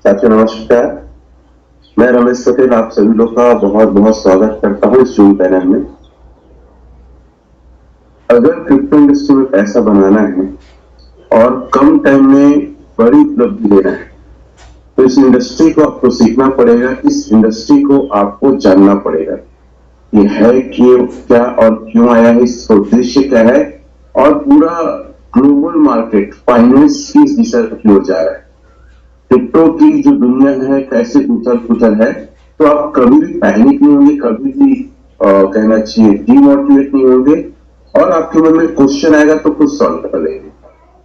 साथियों नमस्कार। मैं रमेश पटेल आप सभी लोग का बहुत बहुत स्वागत करता हूँ इस जूम पैनल में। अगर क्रिप्टो इंडस्ट्री में पैसा बनाना है और कम टाइम में बड़ी उपलब्धि लेना है तो इस इंडस्ट्री को आपको सीखना पड़ेगा, इस इंडस्ट्री को आपको जानना पड़ेगा। ये है क्यों, क्या और क्यों आया है, इसका उद्देश्य क्या है और पूरा ग्लोबल मार्केट फाइनेंस की इस दिशा की ओर जा रहा है। क्रिप्टो की जो दुनिया है कैसे उथल पुथल है, तो आप कभी भी पैनिक नहीं होंगे, कभी भी कहना चाहिए डिमोटिवेट नहीं होंगे और आपके मन में क्वेश्चन आएगा तो खुद सॉल्व कर लेंगे।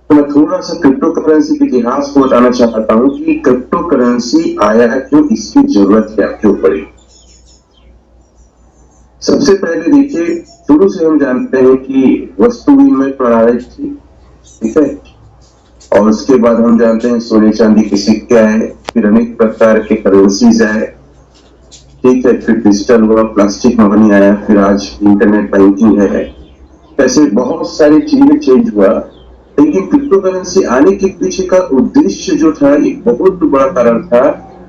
तो मैं थोड़ा सा क्रिप्टो करेंसी के इतिहास को बताना चाहता हूँ कि क्रिप्टो करेंसी आया है क्यों, इसकी जरूरत क्या क्यों पड़ी। सबसे पहले देखिए, शुरू से हम जानते हैं कि वस्तु विनिमय प्रणाली थी, ठीक है, और उसके बाद हम जानते हैं सोने चांदी के सिक्के आए, फिर अनेक प्रकार के करेंसीज आए, ठीक है, फिर डिजिटल हुआ, प्लास्टिक मनी आया, फिर आज इंटरनेट बैंकिंग है। ऐसे बहुत सारी चीजें चेंज हुआ, लेकिन क्रिप्टो करेंसी आने के पीछे का उद्देश्य जो था, एक बहुत बड़ा कारण था,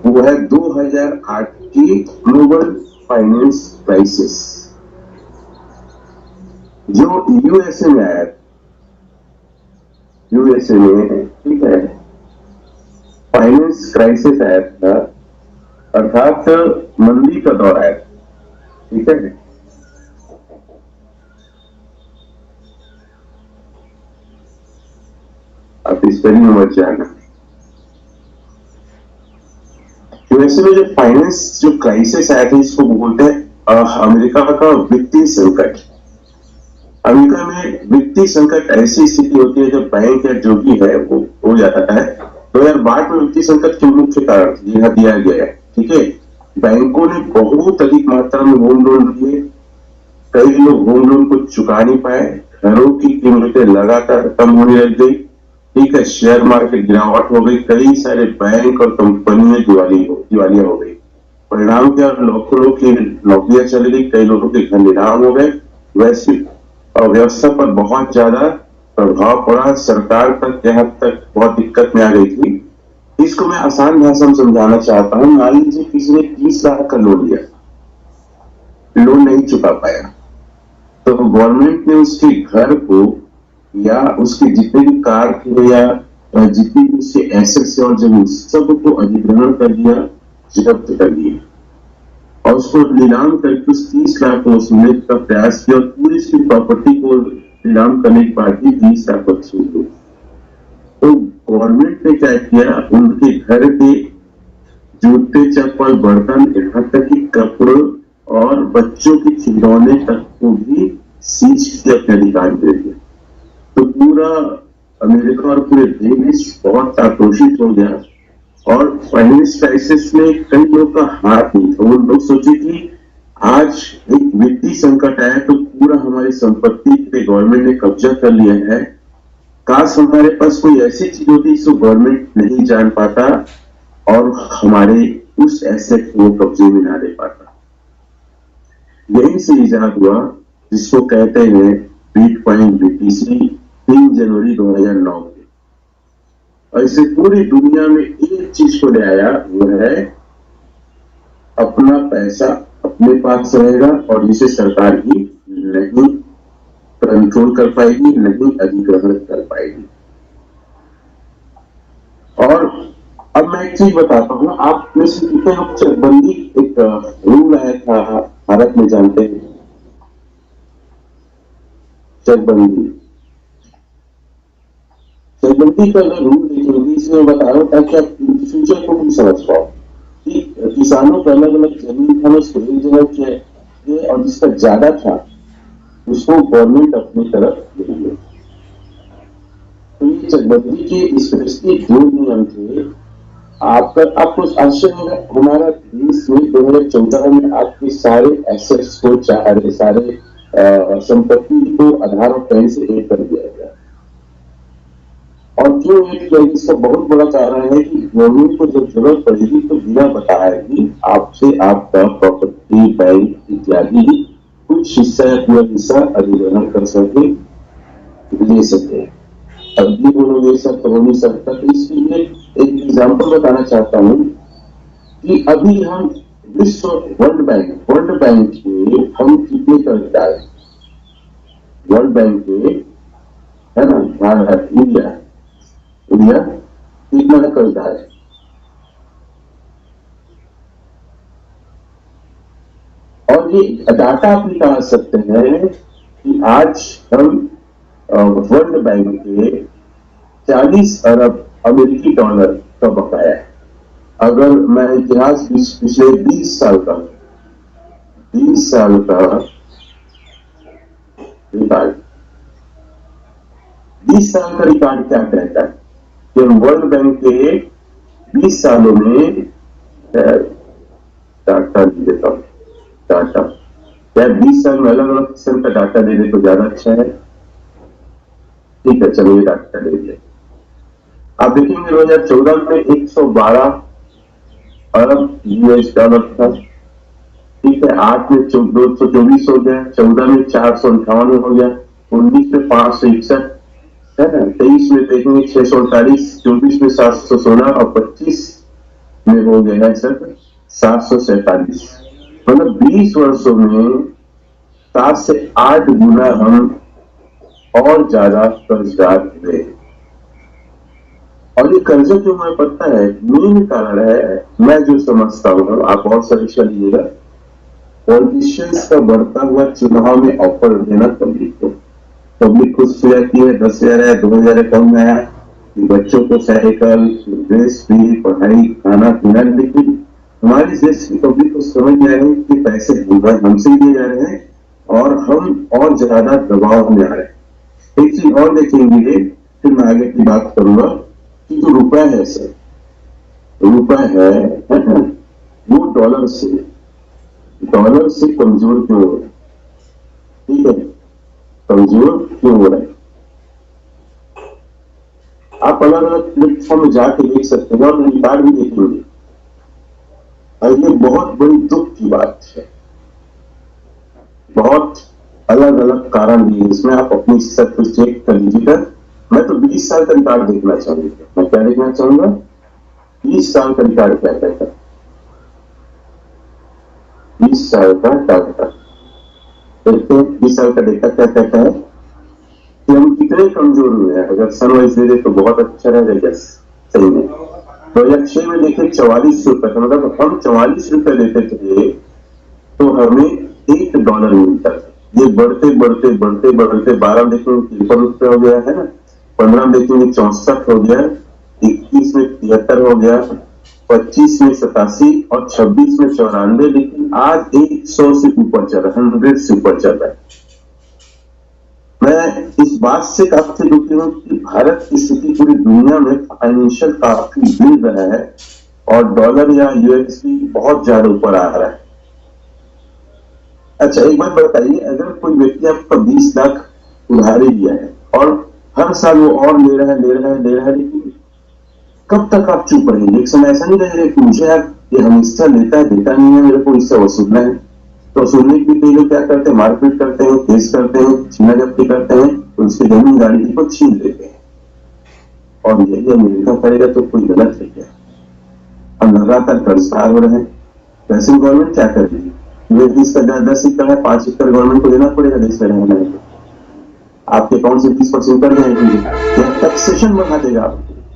वो है 2008 की ग्लोबल फाइनेंस क्राइसिस जो यूएसए में आया, यूएसए में, ठीक है, फाइनेंस क्राइसिस आया था, अर्थात मंदी का दौर आया, ठीक है। आप इस पर मत जाना। यूएसए में जो फाइनेंस जो क्राइसिस आया था, इसको बोलते हैं अमेरिका का वित्तीय संकट। अमेरिका में वित्तीय संकट ऐसी स्थिति होती है जब बैंक या जो भी है वो हो जाता है। 2012 में वित्तीय संकट के मुख्य कारण यह दिया गया है, ठीक है। बैंकों ने बहुत अधिक मात्रा में होम लोन दिए, कई लोग होम लोन को चुका नहीं पाए, घरों की कीमतें लगातार कम होने लग गई, ठीक है, शेयर मार्केट गिरावट हो गई, कई सारे बैंक और कंपनियां दिवालिया हो गई। परिणाम क्या, लाखों लोग की नौकरियां चली गई, कई लोगों के घर नीलाम हो गए। वैसे व्यवस्था पर बहुत ज्यादा प्रभाव पड़ा, सरकार तक यहाँ तक बहुत दिक्कत में आ गई थी। इसको मैं आसान भाषा में समझाना चाहता हूँ। मान लीजिए किसी ने 30 लाख का लोन लिया, लोन नहीं चुका पाया, तो गवर्नमेंट ने उसके घर को या उसके जितने भी कार थे या जितनी भी उसके एसेट्स और जमीन सबको अधिग्रहण कर दिया, जब्त कर दिया और उसको नीलाम करके उस 30 लाख को वसूलने का प्रयास किया और पूरी उसकी प्रॉपर्टी को नीलाम करने के बाद भी 20 लाख वसूल हुए। तो गवर्नमेंट ने क्या किया, उनके घर के जूते चप्पल बर्तन यहाँ तक कि कपड़े और बच्चों के खिलौने तक को भी सीज के अपने अधिकार दे दिया। तो पूरा अमेरिका और पूरे देश बहुत आक्रोशित हो गया और फाइनेंस क्राइसिस में कई लोगों का हाथ नहीं था। वो लोग सोचे कि आज एक वित्तीय संकट आया तो पूरा हमारी संपत्ति पे गवर्नमेंट ने कब्जा कर लिया है, काश हमारे पास कोई ऐसी चीज होती जिसको गवर्नमेंट नहीं जान पाता और हमारे उस एसेट को कब्जे में ना ले पाता। यही से इजाद हुआ जिसको कहते हैं बिटकॉइन बीटीसी 3 जनवरी 2009 में। और इसे पूरी दुनिया में एक चीज को ले आया, वो है अपना पैसा अपने पास रहेगा और जिसे सरकार भी नहीं कंट्रोल कर पाएगी, नहीं अधिग्रहण कर पाएगी। और अब मैं एक चीज बताता हूँ, आप में से कितने लोग चकबंदी एक रूल आया था भारत में, जानते हैं चकबंदी का अगर रूल देखेंगे, इसमें बता रहा हूं ताकि आप फ्यूचर को भी समझ पाओ कि किसानों को अलग अलग जमीन था, उसको एक जगह किया और जिसका ज्यादा था उसको गवर्नमेंट अपनी तरफ ले लिया। तो ये चकबंदी के स्पेसिफिक जो नियम थे, आपको आश्चर्य होगा, हमारा देश में 2014 में आपके सारे एसेट्स को, सारे संपत्ति को आधार और पैन से एक कर दिया गया। और क्यों एक किया, इसका बहुत बड़ा कारण है कि गवर्नमेंट को जब जरूरत पड़ेगी तो बिना बताएगी आपसे आपका प्रॉपर्टी, बैंक इत्यादि कुछ हिस्सा या पूरा हिस्सा अधिग्रहण कर सके, ले सके। अब भी बोलोगे सब तो हो नहीं सकता, तो इसके लिए एक एग्जाम्पल बताना चाहता हूँ कि अभी हम विश्व वर्ल्ड बैंक के हम कितने कर्जदार हैं? वर्ल्ड बैंक के, है ना, भारत, इंडिया कितना कर्जदार है? और ये डाटा आप निकाल सकते हैं कि आज हम वर्ल्ड बैंक के 40 अरब अमेरिकी डॉलर का बकाया है। अगर मैं इतिहास पिछले 20 साल का रिकॉर्ड 20 साल का रिकॉर्ड क्या कहता है कि वर्ल्ड बैंक के 20 सालों में डाटा देता हूं, डाटा क्या 20 साल में अलग अलग किस्म का डाटा दे दे तो ज्यादा अच्छा है? ठीक है, चलिए डाटा दे दे। आप देखेंगे 2014 में 112 अरब यूएस डॉलर था। ठीक है, 8 में 224 हो गया, 14 में 458 हो गया, 19 में 561 है ना, 23 में देखेंगे 648, 24 में 716 और 25 में हो गया है सर 747। मतलब 20 वर्षों में 7 से 8 गुना हम और ज्यादा कर्जदार हुए। और ये कर्जा क्यों हमें पता है? मेन कारण है, मैं जो समझता हूँ, आप और सजेशन लीजिएगा, पॉलिटिशियंस का बढ़ता हुआ चुनाव में ऑफर देना पब्लिक खुश हो जाती है। 10,000 है, 2,000 है, कम आया, बच्चों को साइकिल, ड्रेस फ्री, पढ़ाई, खाना पीना। लेकिन हमारी देश की पब्लिक को समझ में आ रही है कि पैसे हमसे दिए जा रहे हैं और हम और ज्यादा दबाव में आ रहे हैं। एक चीज और देखेंगे, फिर मैं आगे की बात करूंगा कि जो रुपया है सर, रुपया है वो डॉलर से कमजोर क्यों हो रहा है? ठीक है, कमजोर क्यों हो रहा है? आप अलग अलग प्लेटफॉर्म में जाके देख सकते हैं और रिकॉर्ड भी देखेंगे। और ये बहुत बड़ी दुख की बात है। बहुत अलग अलग कारण भी है इसमें, आप अपनी सब कुछ चेक कर लीजिएगा। मैं तो 20 साल का रिकॉर्ड देखना चाहूंगा। मैं क्या देखना चाहूंगा? 20 साल का रिकॉर्ड क्या कहता है, 20 साल का डाटा देखते हैं। 20 साल का डेटा क्या कहता है कि हम कितने कमजोर हुए हैं। अगर सन वाइज दे दे तो बहुत अच्छा रहेगा। सही में 2006 में देखे 44 रुपए, मतलब हम 44 रुपए देते थे तो हमें $1 मिलता था। ये बढ़ते बढ़ते बढ़ते बढ़ते 12 देखेंगे 53 रुपए हो गया है ना, 15 देखेंगे 64 हो गया, 21 में 73 हो गया, 25 में 87 और 26 में 94। लेकिन आज 100 से ऊपर चल रहा है, 100 से ऊपर चल रहा है। मैं इस बात से काफी दुखी हूं कि भारत की स्थिति पूरी दुनिया में फाइनेंशियल काफी गिर रहा है और डॉलर या यूएसडी बहुत ज्यादा ऊपर आ रहा है। अच्छा, एक बात बताइए, अगर कोई व्यक्ति आपका 20 लाख उधारी लिया है और हर साल वो और ले रहा है, लेकिन कब तक आप चुप रहेंगे? एक समय ऐसा नहीं रहेगा कि मुझे यार ये हमेशा लेता है, देता नहीं है, मेरे को इससे वसूलना है। तो वसूलने के लिए लोग क्या करते हैं? मारपीट करते हैं, केस करते हैं, छीना जब्ती करते हैं, तो उसके जमीन गाड़ी को छीन लेते हैं। और यही अमेरिका करेगा तो कोई गलत है क्या? हम लगातार कर्जदार हो रहे हैं। वैसे गवर्नमेंट क्या कर रही है? इसका 10 एकड़ है, 5 एकड़ गवर्नमेंट को देना पड़ेगा देश में रहने में। आपके अकाउंट से 20% कर देंगे, टैक्सेशन बढ़ा देगा,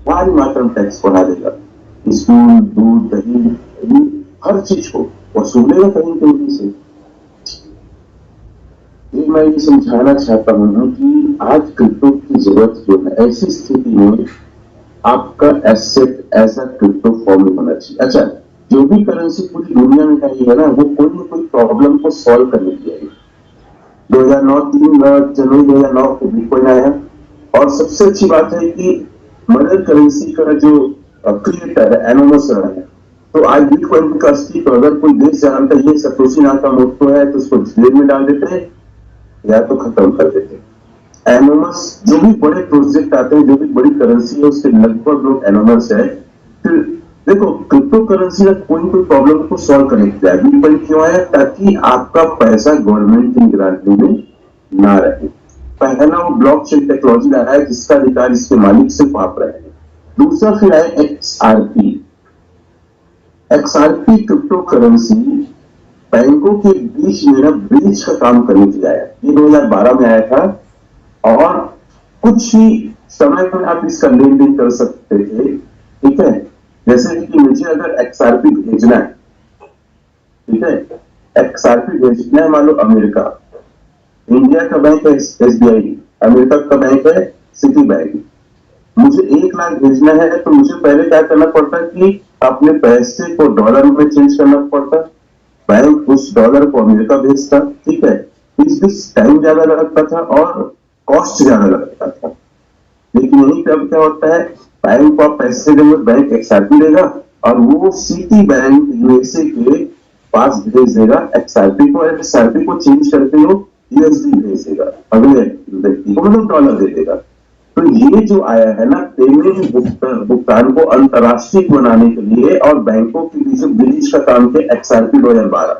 भारी मात्रा में टैक्स बढ़ा देगा। स्कूल, दूध, दही, हर चीज को वसूलेगा कहीं कहीं से। मैं ये समझाना चाहता हूं कि आज क्रिप्टो की जरूरत जो है, ऐसी स्थिति में आपका एसेट ऐसा क्रिप्टो फॉर्म में होना चाहिए। अच्छा, जो भी करेंसी पूरी दुनिया में आई है ना, वो कोई ना कोई प्रॉब्लम को सॉल्व करने के लिए। 2009 जनवरी 2009 को बिटकॉइन आया और सबसे अच्छी बात है कि मदर करेंसी का जो क्रिएटर है एनोमस है, तो आज बिटकॉइन का अस्तित्व अगर कोई देश जानता है ये सतोशी नाकामोटो है तो उसको जेल में डाल देते हैं या तो खत्म कर देते हैं। एनोमस जो भी बड़े प्रोजेक्ट आते हैं, जो भी बड़ी करेंसी है, उसके लगभग लोग एनोमस है। फिर देखो, क्रिप्टो करेंसी का कोई प्रॉब्लम को सॉल्व करने के लिए बिटकॉइन क्यों आया? ताकि आपका पैसा गवर्नमेंट की निगरानी में ना रहे। पहला वो ब्लॉकचेन टेक्नोलॉजी लाया है जिसका अधिकार इसके मालिक सिर्फ आप रहे हैं। दूसरा फिर है XRP। XRP क्रिप्टो करेंसी बैंकों के बीच में ना ब्रिज का काम करने के लिए आया। ये 2012 में आया था और कुछ ही समय में आप इसका लेन देन कर सकते थे। ठीक है, जैसे कि मुझे अगर XRP भेजना है, ठीक है, XRP भेजना है मान लो अमेरिका, इंडिया का बैंक है SBI, अमेरिका का बैंक है सिटी बैंक, मुझे 1 लाख भेजना है तो मुझे पहले क्या करना पड़ता है कि अपने पैसे को डॉलर में चेंज करना पड़ता, बैंक उस डॉलर को अमेरिका भेजता। ठीक है, इस बीच टाइम ज्यादा लगता था और कॉस्ट ज्यादा लगता था। लेकिन यही कब क्या होता है, बैंक को आप पैसे देंगे, बैंक XRP देगा और वो सिटी बैंक USA के पास भेज देगा XRP को, XRP को चेंज करके वो USD भेज देगा अगले व्यक्ति को, मतलब डॉलर दे देगा। तो ये जो आया है ना पेमेंट भुगतान को अंतरराष्ट्रीय बनाने के लिए और बैंकों के बीच ब्रिज का काम किया XRP 2012।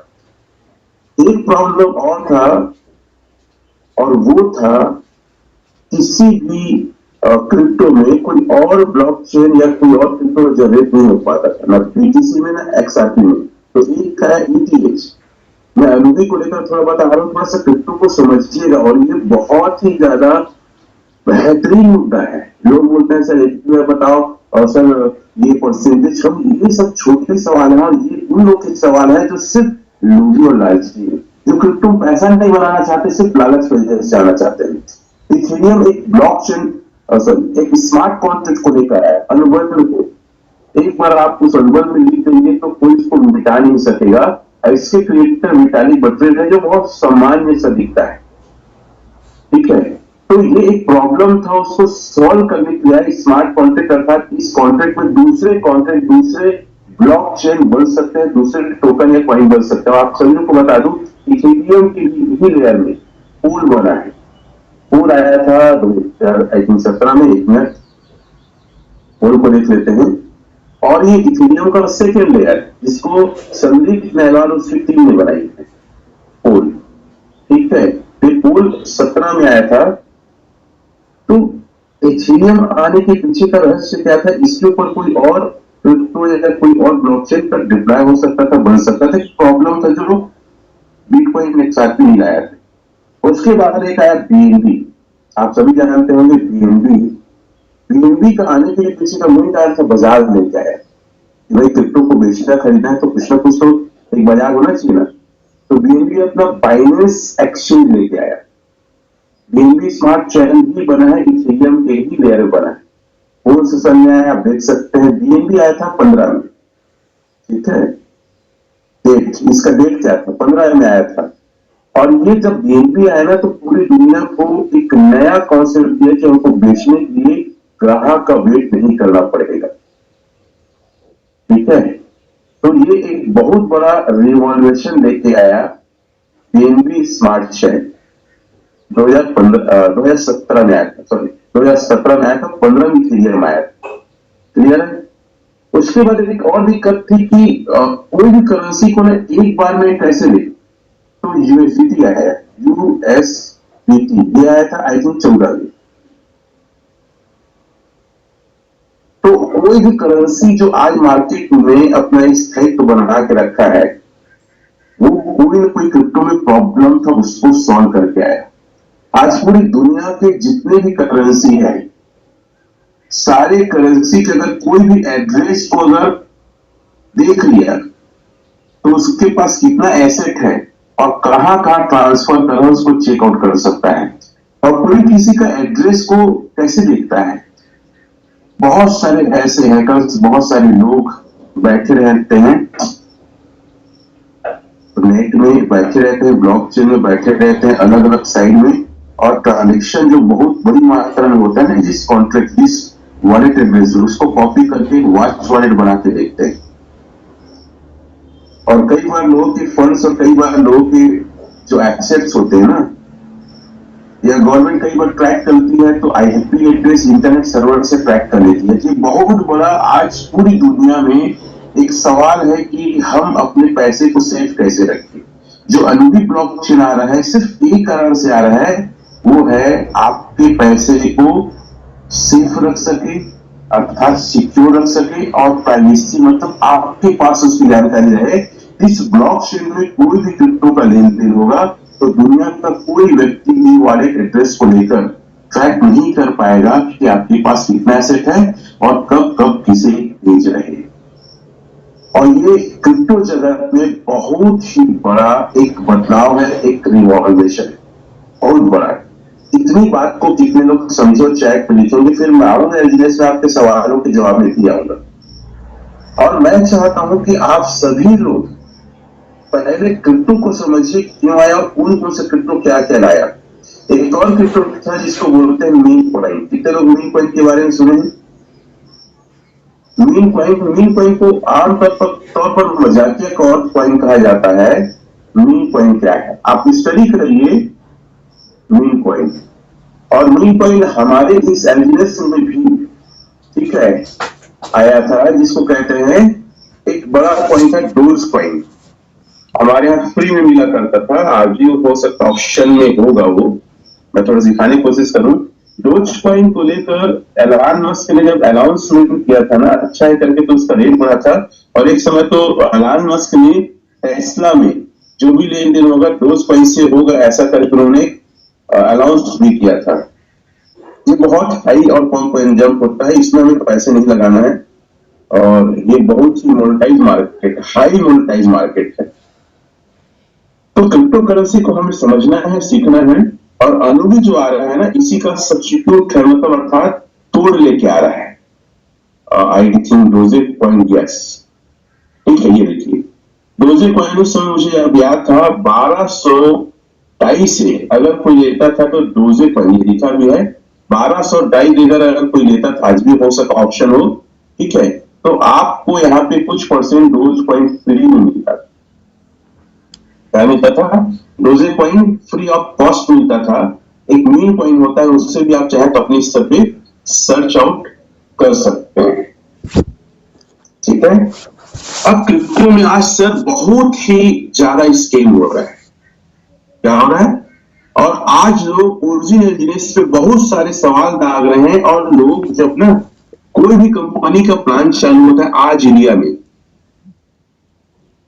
एक प्रॉब्लम और था और वो था किसी भी क्रिप्टो में कोई और ब्लॉकचेन या कोई और क्रिप्टो जनरेट नहीं हो पाता था, ना BTC में ना XRP में। तो एक है ETH। मैं अनुभवी को लेकर थोड़ा बता रहा हूँ, थोड़ा सा क्रिप्टो को समझिएगा और ये बहुत ही ज्यादा बेहतरीन मुद्दा है। लोग बोलते हैं सर एक बताओ और सर ये परसेंटेज कम, ये सब छोटे सवाल है और ये उन लोग के सवाल है जो सिर्फ लोभी और लालची है, जो क्रिप्टो पैसा नहीं बनाना चाहते, सिर्फ लालच पर जाना चाहते हैं। इथेरियम एक ब्लॉकचेन एक स्मार्ट कॉन्ट्रैक्ट को लेकर है, अनुबंध को एक बार आप उस अनुबंध में लिख देंगे तो कोई इसको मिटा नहीं सकेगा। इसके क्रिएटर विटालिक बटरेट है जो बहुत सामान्य सा दिखता है। ठीक है, तो ये एक प्रॉब्लम था, उसको सॉल्व करने के लिए स्मार्ट कॉन्ट्रैक्ट अर्थात इस कॉन्ट्रैक्ट में दूसरे कॉन्ट्रैक्ट दूसरे ब्लॉकचेन बन सकते हैं, दूसरे टोकन या कॉइन बन सकते हैं। आप सभी को बता दूं इथेरियम की ही लेयर में पूल बना है, पूल आया था 2017 में। एक मिनट पूल को देख लेते हैं। और ये इथेरियम का सेकेंड लेयर जिसको संदीप नहवाल और उसकी टीम ने बनाई है पूल। ठीक है, ये पूल 17 में आया था। तो इथेरियम आने के पीछे का रहस्य क्या था, इसके ऊपर कोई और क्रिप्टो या कोई और ब्लॉकचेन पर डिप्लॉय हो सकता था, बन सकता था। प्रॉब्लम था जो बिटकॉइन ने साथ नहीं लाया था। उसके बाद एक आया BNB, आप सभी जानते होंगे BNB का आने के लिए पीछे का मेन कारण था बाजार लेके आया। भाई क्रिप्टो को बेचना खरीदना है तो कुछ ना कुछ तो एक बाजार होना चाहिए ना। तो BNB अपना बाइनेंस एक्सचेंज लेके आया। BNB स्मार्ट चैन भी बना है, इथेरियम के ही लेयर बना है। कौन सा सन में आया आप देख सकते हैं, BNB आया था 15 में। ठीक है, डेट इसका डेट क्या था, 15 में आया था। और ये जब BNB आया ना तो पूरी दुनिया को एक नया कॉन्सेप्ट दिया कि हमको बेचने के लिए ग्राहक का वेट नहीं करना पड़ेगा। ठीक है, तो ये एक बहुत बड़ा रिवॉल्यूशन लेके आया BNB स्मार्ट चेन। 2017 में आया था, सॉरी 2017 में आया था, 15 में इथेरियम आया था। क्लियर है। उसके बाद एक और दिक्कत थी कि कोई भी करेंसी को ना एक बार में कैसे ले, तो USDT आया है, USDT ये आया था आई थिंक 14 में। तो कोई भी करेंसी जो आज मार्केट में अपना स्थायित्व बना के रखा है, वो कोई ना कोई क्रिप्टो में प्रॉब्लम था, उसको सॉल्व करके आया। आज पूरी दुनिया के जितने भी करेंसी है, सारे करेंसी के अगर कोई भी एड्रेस को अगर देख लिया तो उसके पास कितना एसेट है और कहां कहां ट्रांसफर करना उसको चेकआउट कर सकता है। और कोई किसी का एड्रेस को कैसे देखता है, बहुत सारे ऐसे हैकर्स, बहुत सारे लोग बैठे रहते हैं नेट में, बैठे रहते हैं ब्लॉकचेन में, बैठे रहते हैं अलग अलग साइड में, और ट्रांजेक्शन जो बहुत बड़ी मात्रा में होता है ना, जिस कॉन्ट्रैक्ट जिस वॉलेट एड्रेस उसको कॉपी करके वॉच वॉलेट बना के देखते हैं। और कई बार लोगों के फंड्स और कई बार लोगों के जो एसेट्स होते हैं ना, या गवर्नमेंट कई बार ट्रैक करती है तो IP एड्रेस इंटरनेट सर्वर से ट्रैक कर लेती है। ये बहुत बड़ा आज पूरी दुनिया में एक सवाल है कि हम अपने पैसे को सेफ कैसे रखें। जो अनुभवी ब्लॉकचेन आ रहा है सिर्फ एक कारण से आ रहा है, वो है आपके पैसे को सेफ रख सके, अर्थात सिक्योर रख सके और प्राइवेसी मतलब आपके पास उसकी जानकारी रहे। इस ब्लॉकचेन में कोई भी क्रिप्टो का लेन देन होगा तो दुनिया का कोई व्यक्ति ई वॉलेट एड्रेस को लेकर ट्रैक नहीं कर पाएगा कि आपके पास कितना एसेट है और कब कब किसे भेज रहे हैं। और ये क्रिप्टो जगत में बहुत ही बड़ा एक बदलाव है, एक रिवॉल्यूशन है, बहुत बड़ा है। इतनी बात को कितने लोग समझो, चैट पे लिखेंगे, फिर मैं आऊंगा एलजीएस में आपके सवालों के जवाब लेके आऊंगा। और मैं चाहता हूं कि आप सभी लोग पहले क्रिप्टो को समझिए, क्यों आया और कौन से क्रिप्टो क्या कहलाया। एक और क्रिप्टो था जिसको बोलते हैं मीम कॉइन। कितने लोग मीम कॉइन के बारे में सुने हैं? मीम कॉइन को तौर पर मजाकिया कॉइन कहा जाता है। मीम कॉइन क्या है आप स्टडी करिए मीम कॉइन। और मीम कॉइन हमारे इस एलजीएस में भी ठीक है आया था, जिसको कहते हैं एक बड़ा कॉइन है डोज कॉइन। हमारे यहाँ फ्री में मिला करता था, आज भी हो सकता ऑप्शन में होगा वो, मैं थोड़ा सिखाने की कोशिश करूं। डोज कॉइन को लेकर एलन मस्क ने जब अनाउंसमेंट किया था ना, अच्छा है करके, तो उसका रेट बढ़ा था। और एक समय तो एलन मस्क ने टेस्ला में जो भी लेन देन होगा डोज कॉइन से होगा, ऐसा करके उन्होंने अनाउंस भी किया था। ये बहुत हाई और कॉम जंप होता है, इसमें हमें पैसे नहीं लगाना है और ये बहुत ही monetise market, high monetise market है। तो क्रिप्टो करेंसी को हमें समझना है, सीखना है। और अनुभवी जो आ रहा है ना, इसी का सब्स्टिट्यूट है, मतलब अर्थात तोड़ लेके आ रहा है। I think Doge coin, yes ठीक है। ये देखिए डोजे कॉइन उस समय मुझे अब याद था 1200 से अगर कोई लेता था तो डोजे कॉइन, ये लिखा भी है 1200 देकर अगर कोई लेता था, आज भी हो सकता ऑप्शन हो, ठीक है, तो आपको यहाँ पे कुछ परसेंट डोज कॉइन फ्री में मिलता था। क्या मिलता था? Doge coin free of cost मिलता था। एक मीम कॉइन होता है, उससे भी आप चाहे तो अपने स्तर पे सर्च आउट कर सकते हैं, ठीक है। अब क्रिप्टो में आज सर बहुत ही ज्यादा स्कैम हो रहा है। क्या हो रहा है? और आज लोग ओरिजिनल जिनिस पे बहुत सारे सवाल दाग रहे हैं। और लोग जब ना कोई भी कंपनी का प्लान चालू होता है आज इंडिया में,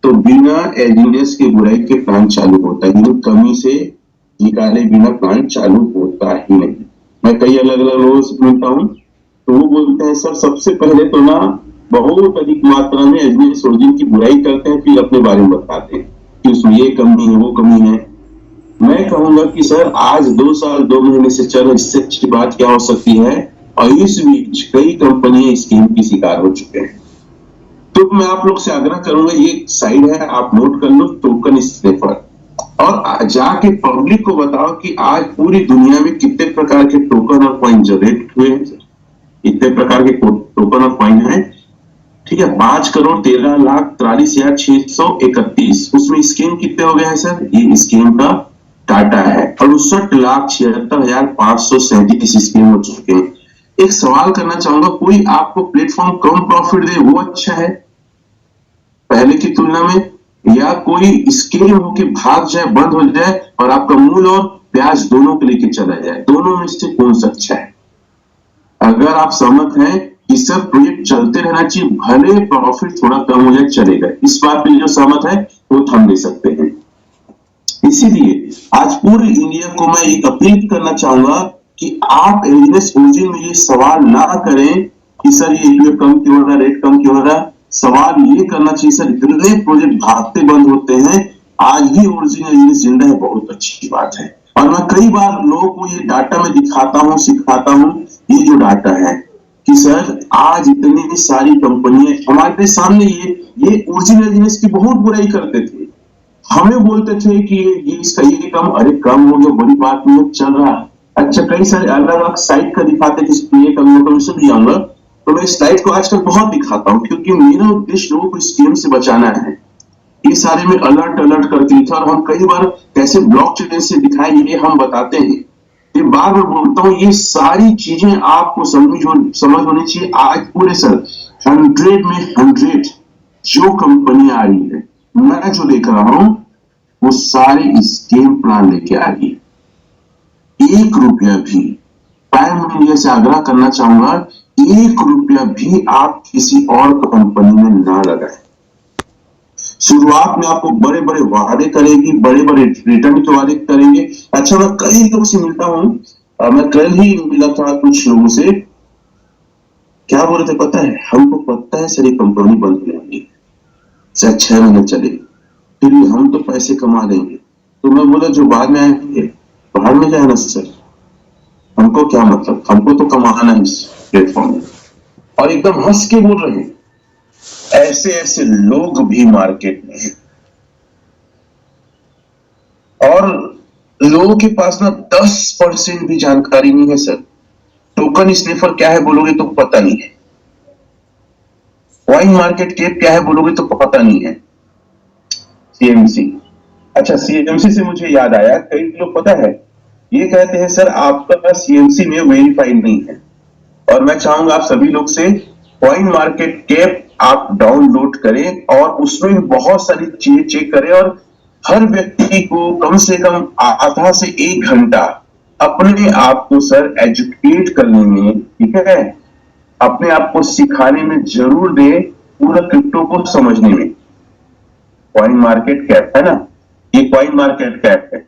तो बिना एलजीएस के बुराई के प्लान चालू होता है, कमी से निकाले बिना प्लान चालू होता ही नहीं। मैं कई अलग अलग लोगों से मिलता हूँ तो वो बोलते हैं सर सबसे पहले तो ना बहुत अधिक मात्रा में एलजीएस ओरिजिन की बुराई करते हैं, फिर अपने बारे में बताते हैं कि उसमें ये कमी है वो कमी है। मैं कहूंगा कि सर आज 2 साल 2 महीने से चल रही, इससे अच्छी बात क्या हो सकती है। और इस बीच कई कंपनियां स्कीम की शिकार हो चुके हैं। तो मैं आप लोग से आग्रह करूंगा, ये साइड है आप नोट कर लो, टोकन स्नैपर, और जाके पब्लिक को बताओ कि आज पूरी दुनिया में कितने प्रकार के टोकन और कॉइन जनरेट हुए हैं। इतने प्रकार के टोकन और कॉइन है, ठीक है। 5,13,43,631, उसमें स्कीम कितने हो गए हैं सर? ये स्कीम का डाटा है। 68,76,537 स्कीम हो चुके हैं। एक सवाल करना चाहूंगा, कोई आपको प्लेटफॉर्म कम प्रॉफिट दे वो अच्छा है पहले की तुलना में, या कोई स्कीम हो कि भाग जाए, बंद हो जाए और आपका मूल और ब्याज दोनों को लेके चला जाए? दोनों में से कौन सा अच्छा है? अगर आप सहमत हैं कि सब प्रोजेक्ट चलते रहना चाहिए, भले प्रॉफिट थोड़ा कम हो जाए चलेगा, इस बात पे जो सहमत है वो थम ले सकते हैं। इसीलिए आज पूरे इंडिया को मैं एक अपील करना चाहूंगा कि आप एलजीएस ओरिजिन में ये सवाल ना करें कि सर ये कम क्यों हो रहा, रेट कम क्यों हो रहा। सवाल ये करना चाहिए सर इतने प्रोजेक्ट भागते बंद होते हैं, आज भी ओरिजिनल जिंदा है, बहुत अच्छी बात है। और मैं कई बार लोगों को ये डाटा में दिखाता हूँ, सिखाता हूँ, ये जो डाटा है कि सर आज इतनी सारी कंपनियां हमारे सामने ये ओरिजिनल जिनिस की बहुत बुराई करते थे, हमें बोलते थे कि ये इसका ये कम, अरे कम हो गया बड़ी बात नहीं, चल रहा। अच्छा कई सारे अलग अलग साइट का दिखाते थे, ये कम तो इससे भी आऊंगा। तो मैं इस साइट को आजकल बहुत दिखाता हूँ क्योंकि मेरा उद्देश्य लोगों को स्कीम से बचाना है। ये सारे में अलर्ट करती थी और हम कई बार कैसे ब्लॉकचेन से दिखाए ये हम बताते हैं। ये बार बार बोलता हूँ, ये सारी चीजें आपको समझ होनी चाहिए। आज पूरे सर 100 में 100 जो कंपनी आ रही है, मैं जो देख रहा हूं वो सारे स्कीम प्लान लेके आ रही है। 1 रुपया भी प्राइम इंडिया से आग्रह करना चाहूंगा, 1 रुपया भी आप किसी और कंपनी में ना लगाएं। शुरुआत में आपको बड़े बड़े वादे करेगी, बड़े बड़े रिटर्न के वादे करेंगे। अच्छा, मैं कई लोगों से मिलता हूं, मैं कल ही मिला था कुछ लोगों से, क्या बोल रहे थे पता है, हमको पता है सर ये कंपनी बंद हो जाएगी, चाहे 6 महीने चले, फिर भी हम तो पैसे कमा लेंगे। तो मैं बोला जो बाद में आएंगे बाहर में जाए ना सर, हमको क्या मतलब, हमको तो कमाना है इस प्लेटफॉर्म में। और एकदम हंस के बोल रहे हैं। ऐसे ऐसे लोग भी मार्केट में हैं, और लोगों के पास ना 10% भी जानकारी नहीं है सर। टोकन स्निफर क्या है बोलोगे तो पता नहीं है, कॉइन मार्केट कैप क्या है बोलोगे तो पता नहीं है, सीएमसी। अच्छा, सीएमसी से मुझे याद आया, कई लोग पता है ये कहते हैं सर आपका सीएमसी में वेरीफाइड नहीं है। और मैं चाहूंगा आप सभी लोग से कॉइन मार्केट कैप आप डाउनलोड करें और उसमें बहुत सारी चीजें चेक करें, और हर व्यक्ति को कम से कम आधा से 1 घंटा अपने आप को सर एजुकेट करने में, ठीक है, अपने आप को सिखाने में जरूर दे, पूरा क्रिप्टो को समझने में। कॉइन मार्केट कैप है ना, ये कॉइन मार्केट कैप है,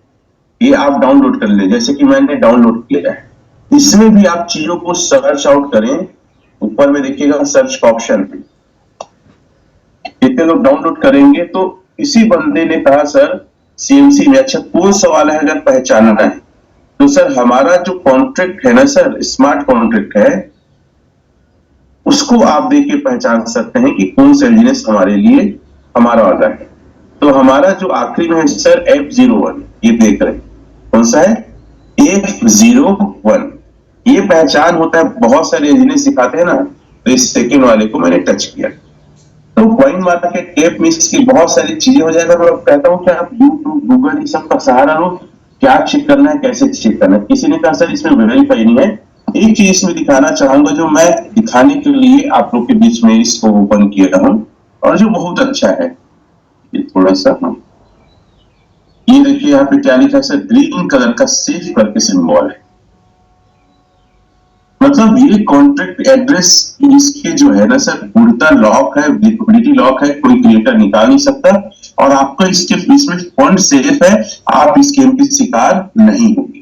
ये आप डाउनलोड कर ले, जैसे कि मैंने डाउनलोड किया है। इसमें भी आप चीजों को सर्च आउट करें, ऊपर में देखिएगा सर्च का ऑप्शन है, कितने लोग डाउनलोड करेंगे। तो इसी बंदे ने कहा सर सीएमसी में, अच्छा कोई सवाल है अगर पहचानना है तो सर हमारा जो कॉन्ट्रैक्ट है ना सर, स्मार्ट कॉन्ट्रैक्ट है, उसको आप देख के पहचान सकते हैं कि कौन सा एलजीएस हमारे लिए हमारा वाला है। तो हमारा जो आखिरी में है सर F01, ये देख रहे हैं कौन सा है, F01। ये पहचान होता है, बहुत सारे एलजीएस सिखाते हैं ना, तो इस सेकंड वाले को मैंने टच किया। तो कॉइन मार्केट कैप में इसकी बहुत सारी चीजें हो जाएगा। मैं कहता हूँ कि आप यूट्यूब, गूगल, इस सब का सहारा लो, क्या चेक करना है, कैसे चेक करना है। किसी ने कहा सर इसमें वेरीफाई नहीं है, एक चीज इसमें दिखाना चाहूंगा जो मैं दिखाने के लिए आप लोग के बीच में इसको ओपन किया हूं, और जो बहुत अच्छा है। ये थोड़ा सा हम, ये देखिए यहाँ पे क्या लिखा है सर, ग्रीन कलर का सेफ करके सिंबल है, मतलब ये कॉन्ट्रैक्ट एड्रेस इसके जो है ना सर, पूर्णतः लॉक है, लिक्विडिटी लॉक है, कोई क्रिएटर निकाल नहीं सकता, और आपका इसके इसमें फंड सेफ है, आप स्कैम के शिकार नहीं होंगे।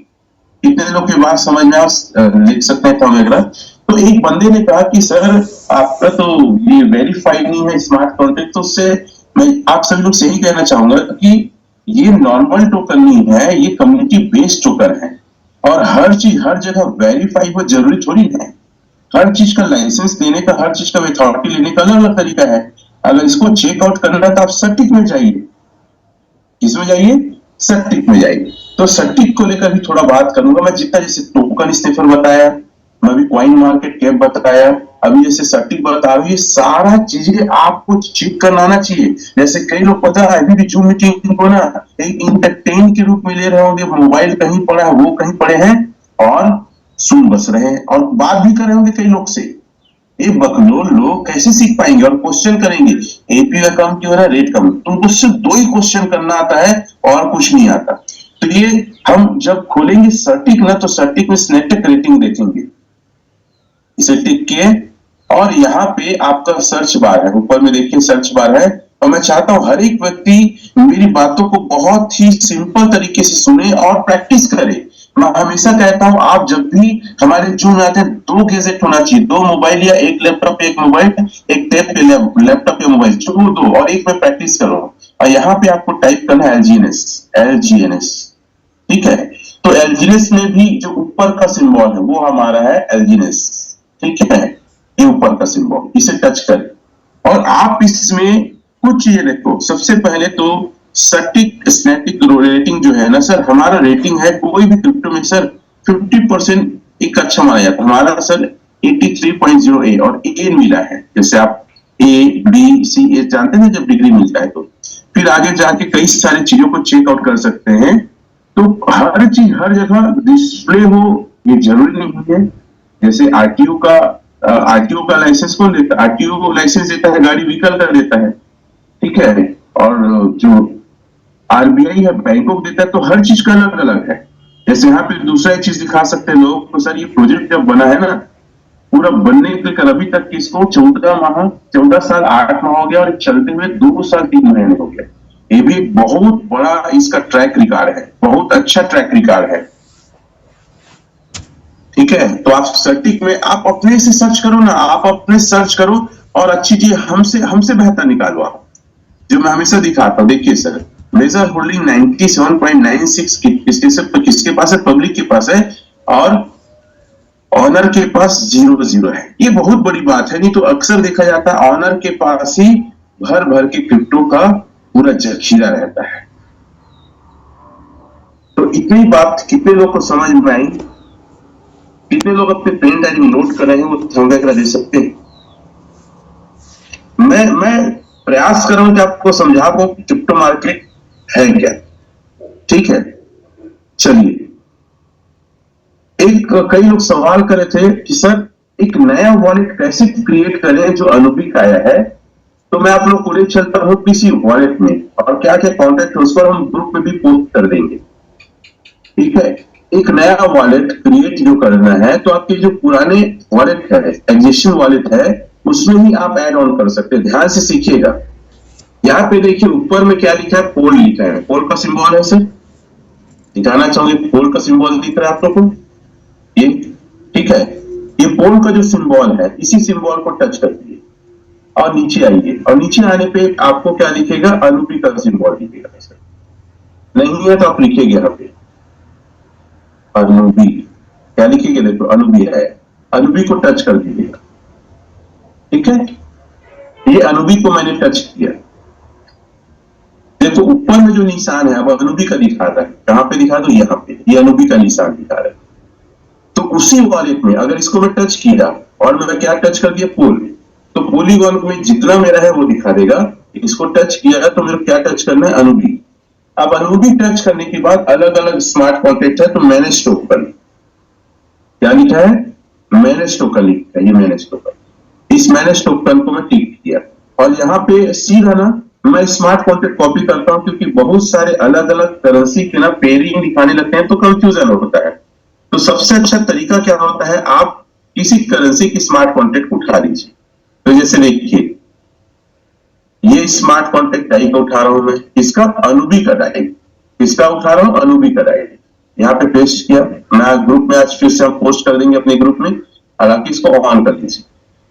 कितने लोग की बात समझ में लिख सकते हैं वगैरह। तो एक बंदे ने कहा कि सर आपका तो ये वेरीफाइड नहीं है स्मार्ट कॉन्ट्रैक्ट, तो उससे मैं आप सभी लोग से ही कहना चाहूंगा कि ये नॉर्मल टोकन नहीं है, ये कम्युनिटी बेस्ड टोकन है, और हर चीज हर जगह वेरीफाई हो जरूरी थोड़ी है। हर चीज का लाइसेंस देने का, हर चीज का अथॉरिटी लेने का अलग अलग तरीका है। अगर इसको चेकआउट करना है तो आप सटीक में जाइए, किसमें जाइए, सटीक में जाइए। तो सटीक को लेकर भी थोड़ा बात करूंगा मैं, जितना जैसे टोकन स्निफर बताया, मैं भी कॉइन मार्केट कैप बताया, अभी जैसे सटीक बता रही है, सारा चीजें आपको चेक करना आना चाहिए। जैसे कई लोग पता है अभी भी जूम मीटिंग को ना एक इंटरटेन के रूप में ले रहे होंगे, मोबाइल कहीं पड़ा है, वो कहीं पड़े हैं, और सुन बस रहे हैं, और बात भी कर रहे होंगे कई लोग से। ये बकलोल लोग कैसे सीख पाएंगे, और क्वेश्चन करेंगे एपी का काम क्यों हो रहा है, रेट कम, तुमको सिर्फ 2 ही क्वेश्चन करना आता है और कुछ नहीं आता। तो ये हम जब खोलेंगे सटीक ना, तो सटीक में स्नेटिक रेटिंग देखेंगे, इसे टिक किए, और यहाँ पे आपका सर्च बार है, ऊपर में देखिए सर्च बार है। और मैं चाहता हूं हर एक व्यक्ति मेरी बातों को बहुत ही सिंपल तरीके से सुने और प्रैक्टिस करे। मैं हमेशा कहता हूं आप जब भी हमारे जूम में आते हैं, 2 गैजेट होना चाहिए, 2 मोबाइल या 1 लैपटॉप, 1 मोबाइल, एक टैब पे लैपटॉप या मोबाइल, जो 2 और 1 में प्रैक्टिस करो। और यहाँ पे आपको टाइप करना है एलजीएनएस, ठीक है। तो एलजीएनएस में भी जो ऊपर का सिंबल है वो हमारा है एलजीएनएस, ठीक है, ये ऊपर का सिंबल, इसे टच करें और आप इसमें कुछ चीजें देखो। सबसे पहले तो सटीक स्टैटिक रेटिंग जो है ना सर, हमारा रेटिंग है कोई भी क्रिप्टो में सर 50% एक अच्छा माना जाता है। हमारा सर 83.0 और ए मिला है, जैसे आप A B C जानते हैं जब डिग्री मिलता है, तो फिर आगे जाके कई सारी चीजों को चेकआउट कर सकते हैं। तो हर चीज हर जगह डिस्प्ले हो ये जरूरी नहीं है। जैसे आरटीओ का लाइसेंस कौन देता है, आरटीओ लाइसेंस देता है, गाड़ी व्हीकल का देता है, ठीक है, और जो आरबीआई है बैंकों को देता है। तो हर चीज का अलग अलग है। जैसे यहाँ पे दूसरा एक चीज दिखा सकते हैं लोग, तो सर ये प्रोजेक्ट जब बना है ना, पूरा बनने के कर अभी तक इसको 14 साल 8 माह हो गया और चलते हुए 2 साल 3 महीने हो गया। ये भी एक बहुत बड़ा इसका ट्रैक रिकॉर्ड है, बहुत अच्छा ट्रैक रिकॉर्ड है। ठीक है, तो आप सर्टिक में आप अपने से सर्च करो ना, आप अपने सर्च करो और अच्छी चीज हमसे हमसे बेहतर निकालो आप, जो मैं हमेशा दिखाता हूँ। देखिए सर, मेजर होल्डिंग 97.96 किसके पास है? पब्लिक के पास है, और ऑनर के पास 0 है। ये बहुत बड़ी बात है, नहीं तो अक्सर देखा जाता है ऑनर के पास ही भर भर के क्रिप्टो का पूरा जखीरा रहता है। तो इतनी बात कितने लोग को समझ में आई? कितने लोग अपने पेन डायरी में नोट कर रहे हैं? वो थंब वगैरह दे सकते हैं। मैं प्रयास कर रहा हूं कि आपको समझा पाऊं कि क्रिप्टो मार्केट है क्या। ठीक है, चलिए। कई लोग सवाल कर रहे थे कि सर एक नया वॉलेट कैसे क्रिएट करें जो अनुबिक आया है। तो मैं आप लोग को ले चलता हूं किसी वॉलेट में, और क्या क्या कॉन्टेक्ट है उस पर हम ग्रुप में भी पोस्ट कर देंगे। ठीक है, एक नया वॉलेट क्रिएट जो करना है तो आपके जो पुराने वॉलेट है, एग्जिस्टिंग वॉलेट है, उसमें ही आप ऐड ऑन कर सकते हैं। ध्यान से सीखिएगा। यहाँ पे देखिए ऊपर में क्या लिखा है? पोल लिखा है। पोल का सिंबल है सर, दिखाना चाहोगे? पोल का सिंबल दिख रहा है आप लोग को ये? ठीक है, ये पोल का जो सिंबल है, इसी सिंबल को टच कर दीजिए और नीचे आइए, और नीचे आने पे आपको क्या दिखेगा? अनुबी का सिंबल दिखेगा। सर नहीं है तो आप लिखिएगा यहाँ पे अनुबी, क्या लिखिएगा? देखो अनुबी है, अनुबी को टच कर दीजिएगा। ठीक है, ये अनुबी को मैंने टच किया। देखो ऊपर में जो निशान है अब अनुबी का दिखा रहा है। कहां पे दिखा? दो यहाँ पे, ये अनुबी का निशान दिखा रहा है। तो उसी वॉलेट में अगर इसको मैं टच किया और मैं क्या टच कर दिया? पोल, तो पोलीगॉन में जितना मेरा है वो दिखा देगा। इसको टच किया तो मेरे क्या टच करना है? अनुबी। अब अनुबी टच करने के बाद अलग अलग स्मार्ट कॉन्ट्रैक्ट है, तो मैनेज टोकन, क्या लिखा है? मैनेज टोकन लिखा है, ये मैनेज टोकन। इस मैनेज टोकन को मैं टिक किया और यहाँ पे सीधा ना मैं स्मार्ट कॉन्ट्रैक्ट कॉपी करता हूं, क्योंकि बहुत सारे अलग अलग करेंसी के ना पेयरिंग दिखाने लगते हैं तो कंफ्यूजन होता है। तो सबसे अच्छा तरीका क्या होता है? आप किसी करेंसी की स्मार्ट कॉन्ट्रैक्ट उठा लीजिए। तो जैसे देखिए, ये स्मार्ट कॉन्ट्रैक्ट डाई का उठा रहा हूं मैं, इसका? अनुबी का डाई। किसका उठा रहा हूं? अनुबी का डाई। यहाँ पे पेस्ट किया। मैं ग्रुप में आज फिर से हम पोस्ट कर देंगे अपने ग्रुप में, हालांकि इसको ऑन कर दीजिए।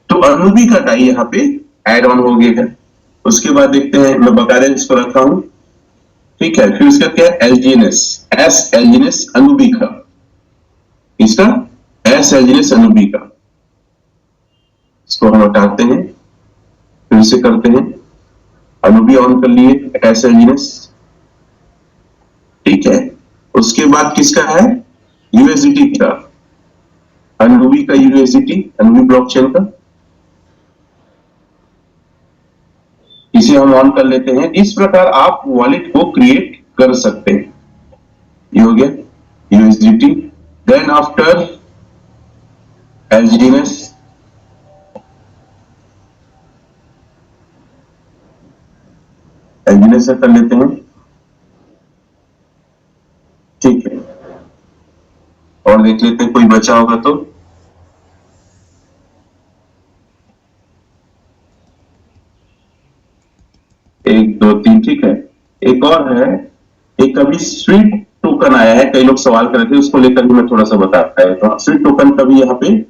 तो अनुबी का डाई यहाँ पे एड ऑन हो गया है। उसके बाद देखते हैं, मैं बकायदा इसको रखा हूं। ठीक है, फिर इसका क्या है? एलजीएनएस, एस एलजीएनएस अनुबी का, इसका एस एलजीएनएस अनुबी का। इसको हम हटाते हैं, फिर से करते हैं, अनुबी ऑन कर लिए, एस एलजीएनएस। ठीक है, उसके बाद किसका है? यूएसडीटी का, अनुबी का यूएसडीटी, अनुबी ब्लॉकचेन का। इसे हम ऑन कर लेते हैं। इस प्रकार आप वॉलेट को क्रिएट कर सकते हैं। ये हो गया USDT. Then after LGNS, LGNS कर लेते हैं। ठीक है, और देख लेते हैं कोई बचा होगा तो। 1 2 3, ठीक है। एक और है, एक अभी स्वीट टोकन आया है, कई लोग सवाल कर रहे थे, उसको लेकर भी मैं थोड़ा सा बताता है। तो स्वीट टोकन का भी यहाँ पे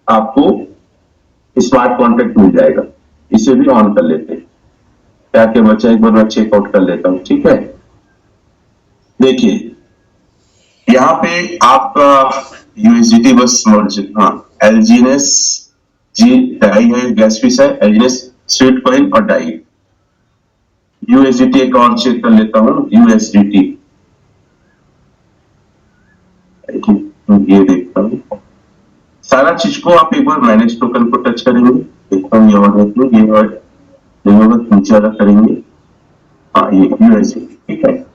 आपको स्मार्ट कॉन्ट्रैक्ट मिल जाएगा। इसे भी ऑन कर लेते हैं। क्या क्या बचा, एक बार मैं चेकआउट कर लेता हूं। ठीक है, देखिए यहाँ पे आपका यूएसडीटी बस मर्ज, हाँ, एलजीएनएस जी डाई है, गैस फीस है, एलजीएनएस स्वीट कॉइन और डाई। यूएसडीटी एक और चेक कर लेता हूं, यूएसडीटी ये देखता हूं। सारा चीज को आप एक बार मैनेज टोकन को टच करेंगे, देखता हूँ ये और नीचे वाला करेंगे। हाँ, ये यूएसडीटी, ठीक है,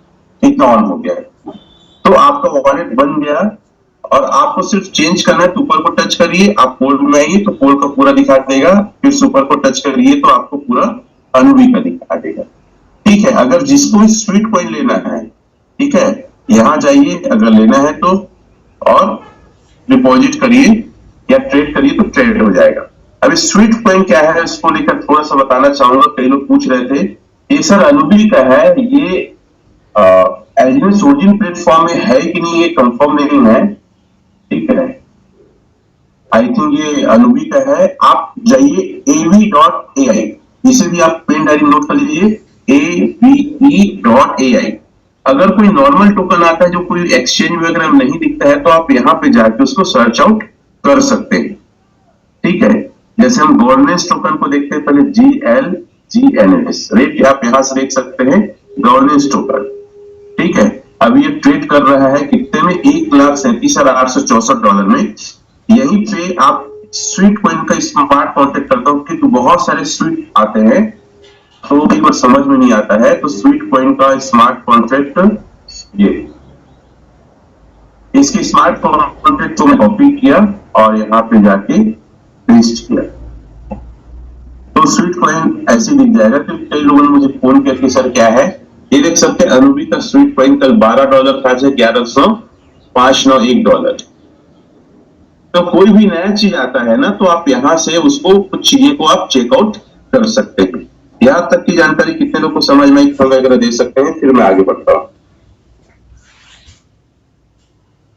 इतना ऑन हो गया है। तो आपका वॉलेट बन गया और आपको सिर्फ चेंज करना है। तो ऊपर को टच करिए, आप पोल में आइए तो पोल का पूरा दिखा देगा, फिर सुपर को टच करिए तो आपको पूरा अनुबी का दिखा देगा। ठीक है, अगर जिसको स्वीट कॉइन लेना है, ठीक है, यहां जाइए अगर लेना है तो, और डिपॉजिट करिए या ट्रेड करिए तो ट्रेड हो जाएगा। अभी स्वीट कॉइन क्या है इसको लेकर थोड़ा सा बताना चाहूंगा। कई लोग पूछ रहे थे, ये सर अनुबी का है, ये एलिमेंट्स ओरिजिन प्लेटफॉर्म में है कि नहीं ये कंफर्म नहीं है, ठीक है। आई थिंक ये अनुबी का है। आप जाइए av.ai, इसे भी आप पेन डायरी नोट कर लीजिए, ave.ai। अगर कोई नॉर्मल टोकन आता है जो कोई एक्सचेंज वगैरह में नहीं दिखता है तो आप यहाँ पे जाके उसको सर्च आउट कर सकते हैं, ठीक है। जैसे हम गवर्नेंस टोकन को देखते हैं, पहले GLGNS रेट आप यहां से देख सकते हैं, गवर्नेंस टोकन, ठीक है। अब ये ट्रेड कर रहा है कितने में, $1,37,864 में। यही पे आप स्वीट कॉइन का स्मार्ट कॉन्ट्रैक्ट करता हूं, क्योंकि बहुत सारे स्वीट आते हैं तो कई बार समझ में नहीं आता है। तो स्वीट कॉइन का स्मार्ट कॉन्ट्रैक्ट, ये इसकी स्मार्ट कॉन्ट्रैक्ट को मैं कॉपी किया और यहाँ पे जाके पेस्ट किया, तो स्वीट कॉइन ऐसे दिख जाएगा। तो कई लोगों ने मुझे फोन किया कि सर क्या है, ये देख सकते हैं अनुबी का स्वीट कॉइन कल $12 था, $11,591। तो कोई भी नया चीज आता है ना तो आप यहां से उसको कुछ चीजें को आप चेकआउट कर सकते हैं। यहां तक की जानकारी कितने लोग को समझ में वगैरह दे सकते हैं, फिर मैं आगे बढ़ता हूं,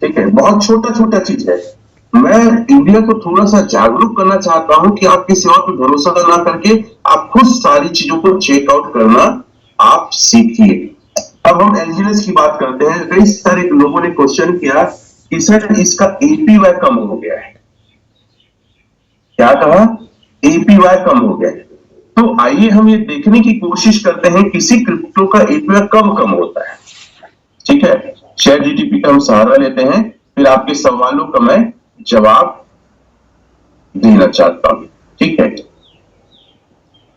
ठीक है। बहुत छोटा छोटा चीज है। मैं इंडिया को थोड़ा सा जागरूक करना चाहता हूं कि आप किसी और पर भरोसा ना करके आप खुद सारी चीजों को चेकआउट करना आप सीखिए। अब हम एलजीएस की बात करते हैं। कई सारे लोगों ने क्वेश्चन किया कि सर इसका एपीवाई कम हो गया है, क्या कहा, एपीवाई कम हो गया है। तो आइए हम ये देखने की कोशिश करते हैं किसी क्रिप्टो का एपीवाई कम होता है, ठीक है। शेयर जीटीपी का हम सहारा लेते हैं, फिर आपके सवालों का मैं जवाब देना चाहता हूं, ठीक है।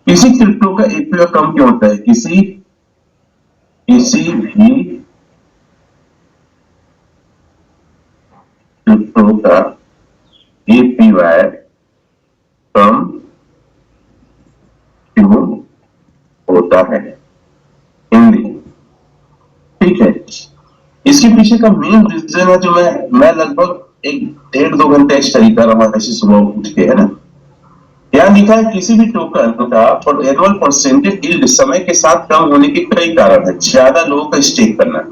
किसी क्रिप्टो का एपीवाई कम क्यों होता है, किसी भी क्रिप्टो का एपीवाई कम क्यों होता है, हिंदी, ठीक है। इसके पीछे का मेन रीजन है जो मैं लगभग 1-1.5-2 घंटे स्टडी कर रहा हूं ऐसे सुबह उठ के, है ना। यहां लिखा है किसी भी टोकन का एनुअल परसेंटेज यील्ड समय के साथ कम होने के कई कारण है। ज्यादा लोगों का स्टेक करना,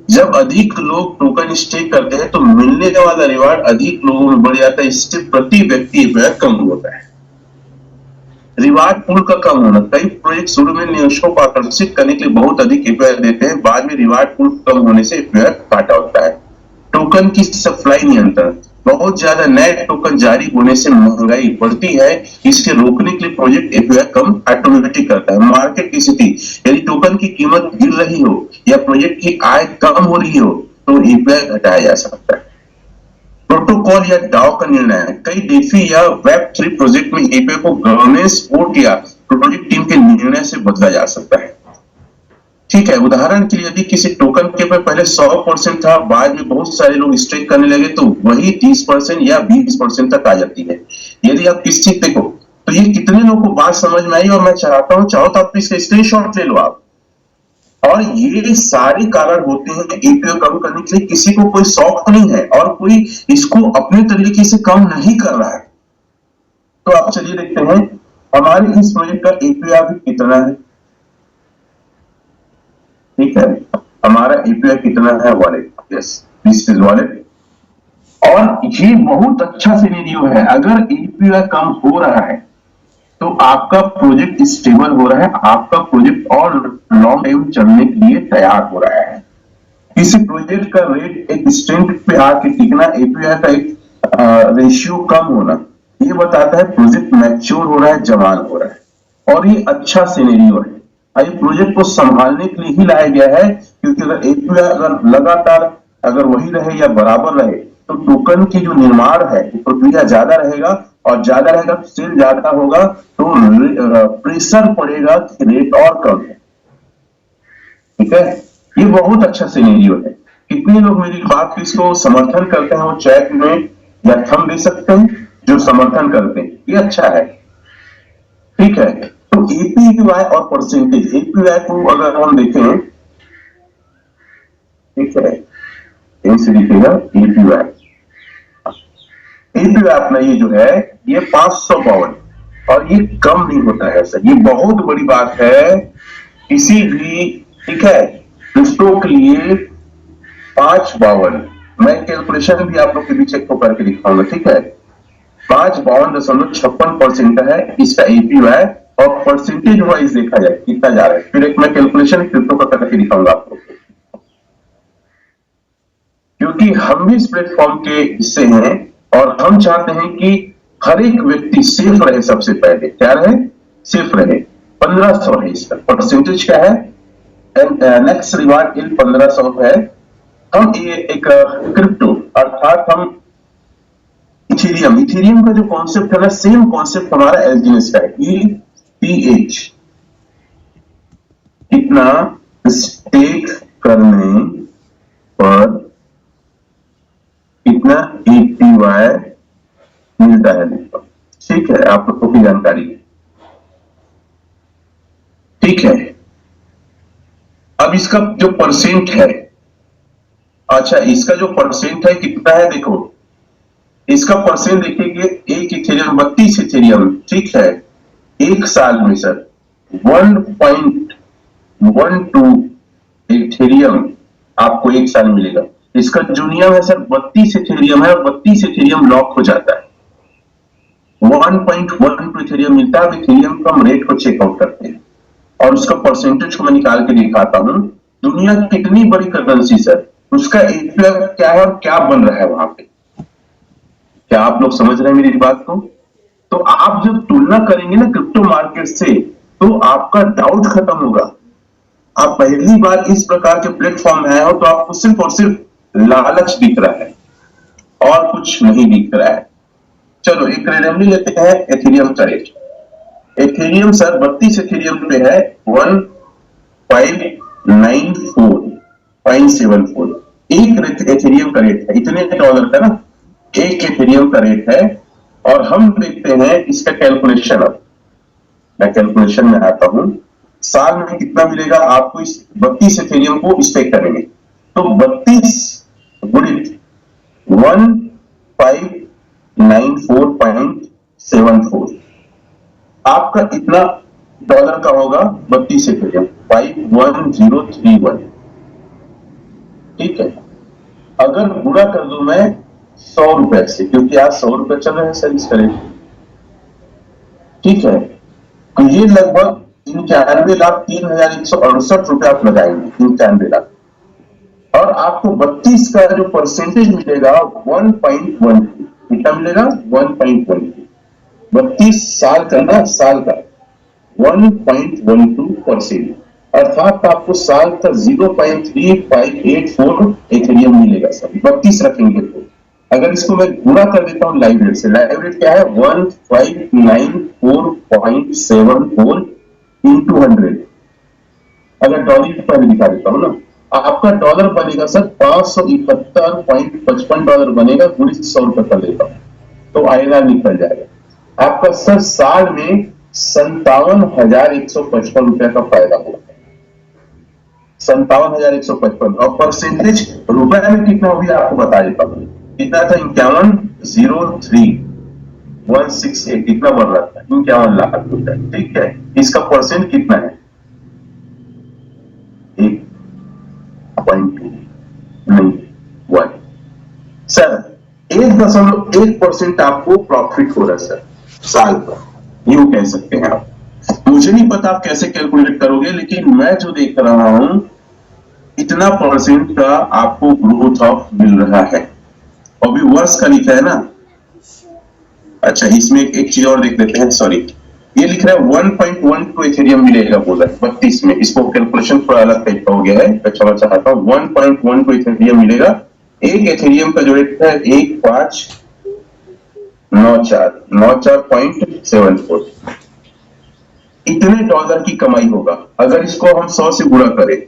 जब अधिक लोग टोकन स्टेक करते हैं तो मिलने वाला रिवार्ड अधिक लोगों में बढ़ जाता है, इससे प्रति व्यक्ति कम होता है। रिवार्ड पूल का कम होना, कई प्रोजेक्ट शुरू में निवेशकों को आकर्षित करने के लिए बहुत अधिक एपीआई देते हैं, बाद में रिवार्ड पूल कम होने से एपीआई घाटा होता है। टोकन की सप्लाई नियंत्रण, बहुत ज्यादा नए टोकन जारी होने से महंगाई बढ़ती है, इसे रोकने के लिए प्रोजेक्ट एपीआई कम ऑटोमेटिक करता है। मार्केट की स्थिति, यदि टोकन की कीमत गिर रही हो या प्रोजेक्ट की आय कम हो रही हो तो एपीआई घटाया जा सकता है। प्रोटोकॉल या डाओ का निर्णय है, कई डेफी या वेब3 प्रोजेक्ट में एपीआई को गवर्नेंस बोर्ड या प्रोजेक्ट टीम के निर्णय से बदला जा सकता है, ठीक है। उदाहरण के लिए यदि किसी टोकन के पर पहले 100% था, बाद में बहुत सारे लोग स्टेक करने लगे तो वही 30% या 20% तक आ जाती है। यदि आप किसी देखो तो ये कितने लोगों को बात समझ में आई, और मैं चाहता हूं चाहो तो आप इसका स्क्रीनशॉट ले लो आप। और ये सारे कारण होते हैं एपीआई कम करने के लिए। किसी को कोई शौक नहीं है और कोई इसको अपने तरीके से कम नहीं कर रहा है। तो आप चलिए देखते हैं हमारे इस प्रोजेक्ट का एपीआई भी कितना है, ठीक है। हमारा एपीआई कितना है, wallet, yes this is wallet. और ये बहुत अच्छा सिनेरियो है, अगर एपीआई कम हो रहा है तो आपका प्रोजेक्ट स्टेबल हो रहा है, आपका प्रोजेक्ट और लॉन्ग टाइम चलने के लिए तैयार हो रहा है। किसी प्रोजेक्ट का रेट एक स्ट्रेंथ पे आके टिकना, एपीआई का एक रेशियो कम होना, ये बताता है प्रोजेक्ट मैच्योर हो रहा है, जवान हो रहा है, और ये अच्छा सिनेरियो है। ये प्रोजेक्ट को संभालने के लिए ही लाया गया है, क्योंकि अगर एपीआई अगर लगातार अगर वही रहे या बराबर रहे तो टोकन की जो निर्माण है प्रक्रिया ज्यादा रहेगा, और ज्यादा रहेगा तो सेल ज्यादा होगा, तो प्रेशर पड़ेगा कि रेट और कम है, ठीक है। ये बहुत अच्छा सिनेरियो है। कितने लोग मेरी बात की इसको समर्थन करते हैं, वो चैट में या थंब दे सकते हैं जो समर्थन करते हैं, ये अच्छा है, ठीक है। तो एपीवाई और परसेंटेज, एपीवाई को अगर हम देखें, ठीक है, इनसे दिखेगा एपीवाई, एपीवाई अपना ये जो है ये 552 और ये कम नहीं होता है सर, ये बहुत बड़ी बात है किसी भी, ठीक है, क्रिप्टो के लिए 552। मैं कैलकुलेशन भी आप लोग के बीच एक को करके दिखाऊंगा, ठीक है। 552.56% है इसका एपीवाई और परसेंटेज वाइज देखा जाए कितना जा रहा है, फिर एक मैं कैलकुलेशन क्रिप्टो का करके दिखाऊंगा आप लोग को, क्योंकि हम भी इस प्लेटफॉर्म के हिस्से हैं और हम चाहते हैं कि हर एक व्यक्ति सेफ रहे। सबसे पहले क्या रहे, सेफ रहे। 1500 है इसका परसेंटेज क्या है, नेक्स्ट रिवार्ड इन 1500 है। हम ये एक क्रिप्टो अर्थात हम इथेरियम का जो कॉन्सेप्ट है ना, सेम कॉन्सेप्ट हमारा एसडीएस का है। ETH कितना स्टेक करने पर कितना एपीवाई मिलता है, ठीक है, आप लोगों की जानकारी, ठीक है। अब इसका जो परसेंट है, अच्छा इसका जो परसेंट है कितना है, देखो इसका परसेंट देखिए, एक इथेरियम 32 इथेरियम, ठीक है, एक साल में सर 1.12 इथेरियम आपको एक साल मिलेगा। इसका जो नियम है सर 32 इथेरियम है और 32 इथेरियम लॉक हो जाता है, 1.12 इथेरियम मिलता है। इथेरियम का हम रेट को चेकआउट करते हैं और उसका परसेंटेज को मैं निकाल के दिखाता हूं। दुनिया कितनी बड़ी करेंसी सर, उसका एपीआई क्या है और क्या बन रहा है वहां पे, क्या आप लोग समझ रहे हैं मेरी बात को? तो आप जब तुलना करेंगे ना क्रिप्टो मार्केट से तो आपका डाउट खत्म होगा। आप पहली बार इस प्रकार के प्लेटफॉर्म में आए हो तो आपको सिर्फ और सिर्फ लालच दिख रहा है और कुछ नहीं दिख रहा है। चलो एक रेंडमली लेते हैं एथेरियम का रेट। एथेरियम सर 32 एथेरियम पे है 1594.74, एक एथेरियम का रेट है, इतने डॉलर का ना एक एथेरियम का रेट है। और हम देखते हैं इसका कैलकुलेशन। अब मैं कैलकुलेशन में आता हूं, साल में कितना मिलेगा आपको इस 32 एथेरियम को स्टेक करेंगे तो 32 गुणित 1594.74 आपका इतना डॉलर का होगा। 32 एथेरियम 51031, ठीक है। अगर गुणा कर दूं मैं 100 रुपए से, क्योंकि आज 100 रुपए चल रहे हैं सर इसका रेट, ठीक है, तो ये लगभग 93,03,168 रुपए आप लगाएंगे, 93,00,000, और आपको 32 का जो परसेंटेज मिलेगा 1.12, कितना मिलेगा 1.12, 32 साल का ना, साल का 1.12%, अर्थात आपको साल का 0.3584 एथेरियम मिलेगा सर, 32 रखेंगे तो। अगर इसको मैं गुणा कर देता हूं लाइव रेट से, लाइव रेट क्या है 1594.74 इंटू 100, अगर डॉलर पहले दिखा देता हूं ना, आपका डॉलर बनेगा सर 571.55 डॉलर बनेगा, गुणित 100 रुपए कर देता हूं तो आईएनआर निकल जाएगा आपका सर साल में 57,155 रुपए का फायदा होगा, 57,155। और परसेंटेज रुपए में कितना हो गया आपको बता देता हूं, कितना था 51,03,168, कितना बढ़ रहा था 51 लाख रुपए, ठीक है। इसका परसेंट कितना है 1.1 सर, 1.1% आपको प्रॉफिट हो रहा है सर साल का, यूं कह सकते हैं आप। मुझे नहीं पता आप कैसे कैलकुलेट करोगे, लेकिन मैं जो देख रहा हूं इतना परसेंट का आपको ग्रोथ ऑफ मिल रहा है। अभी वर्ष का लिखा है ना, अच्छा इसमें एक चीज और देख लेते हैं, सॉरी ये लिख रहा है 1.12 एथेरियम मिलेगा बोला है 32 में, इसको कैलकुलेशन थोड़ा अलग टाइप का हो गया है, मैं क्षमा चाहता हूं। 1.12 एथेरियम मिलेगा, एक एथेरियम का जो रेट है 1594.74, इतने डॉलर की कमाई होगा अगर इसको हम 100 से गुणा करें,